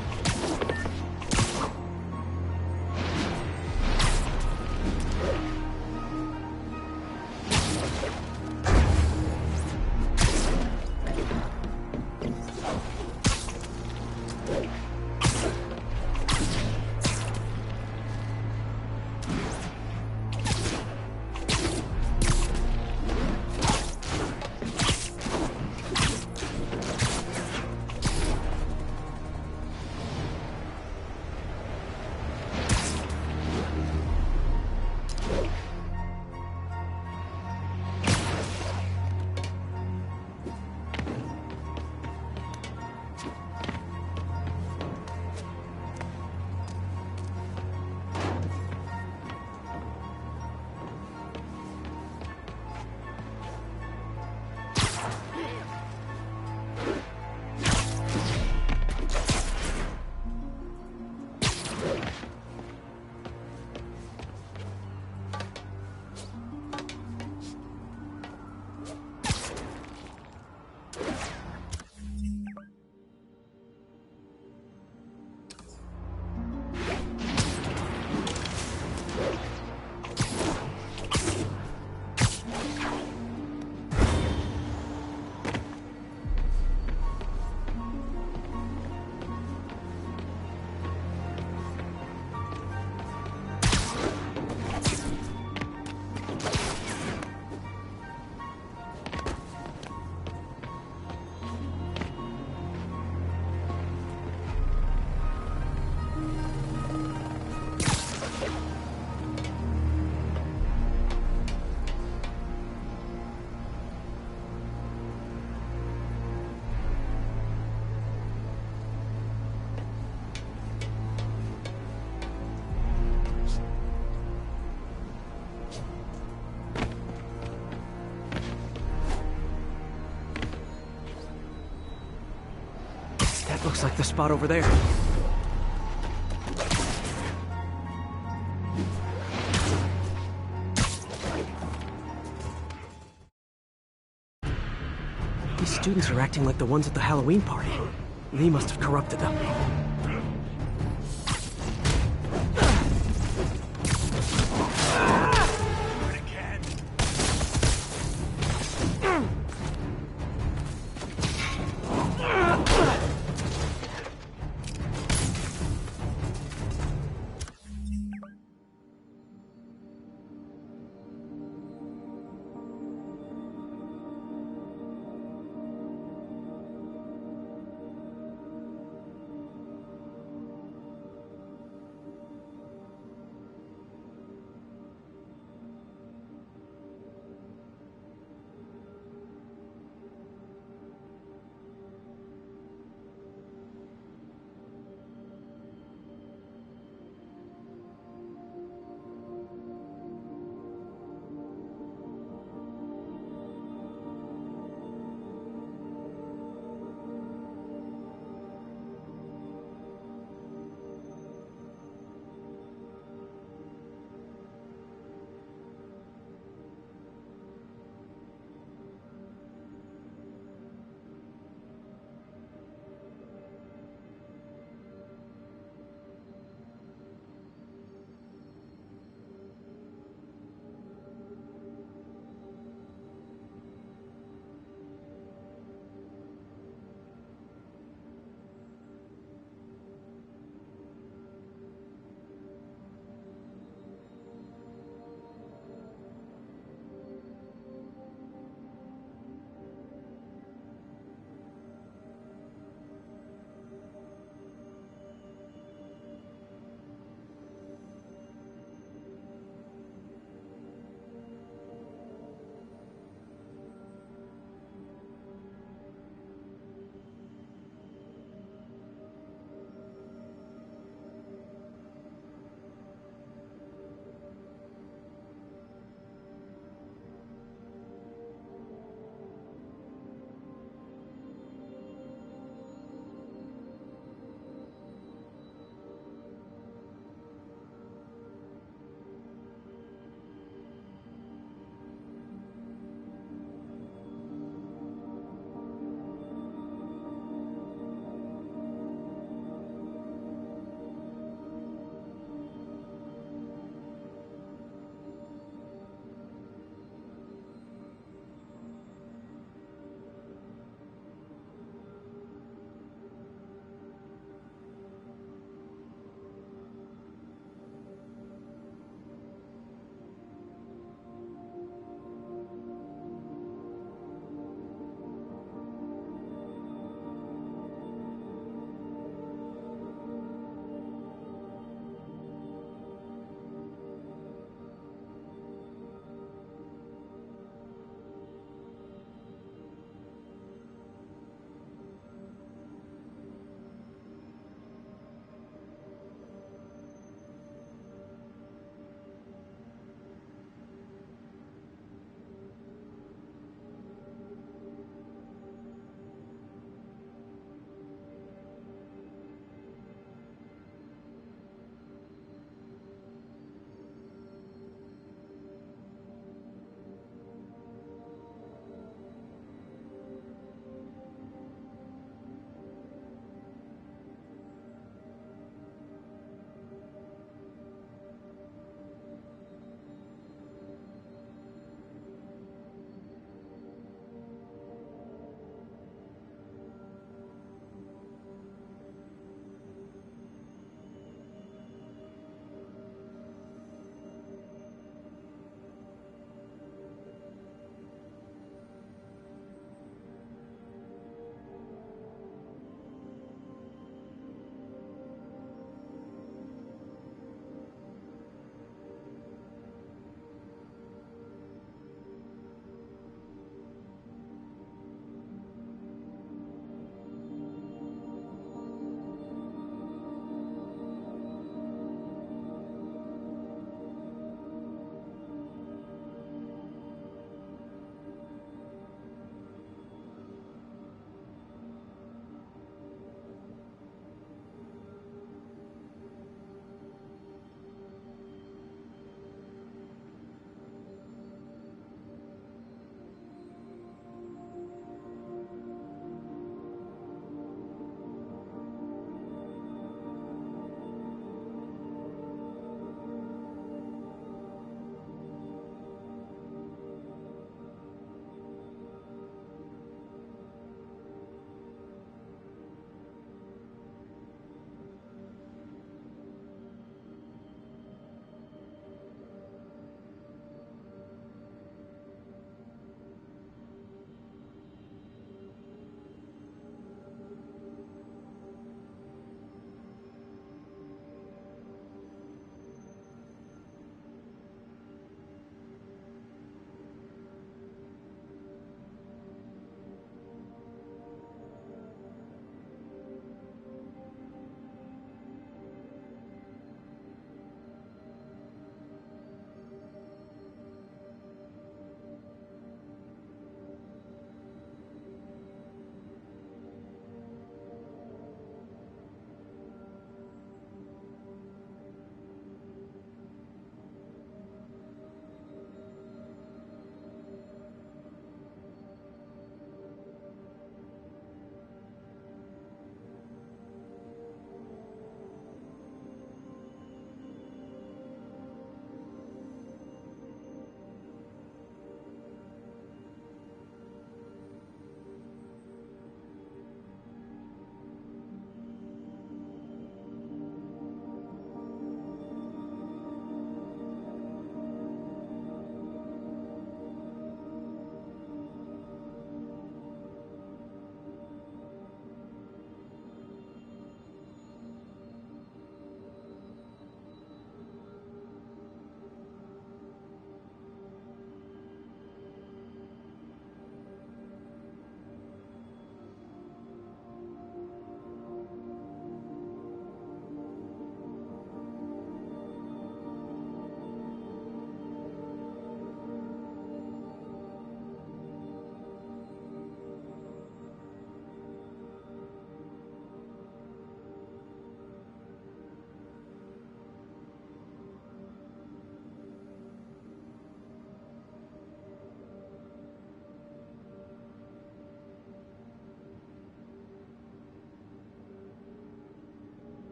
Looks like the spot over there. These students are acting like the ones at the Halloween party. Lee must have corrupted them.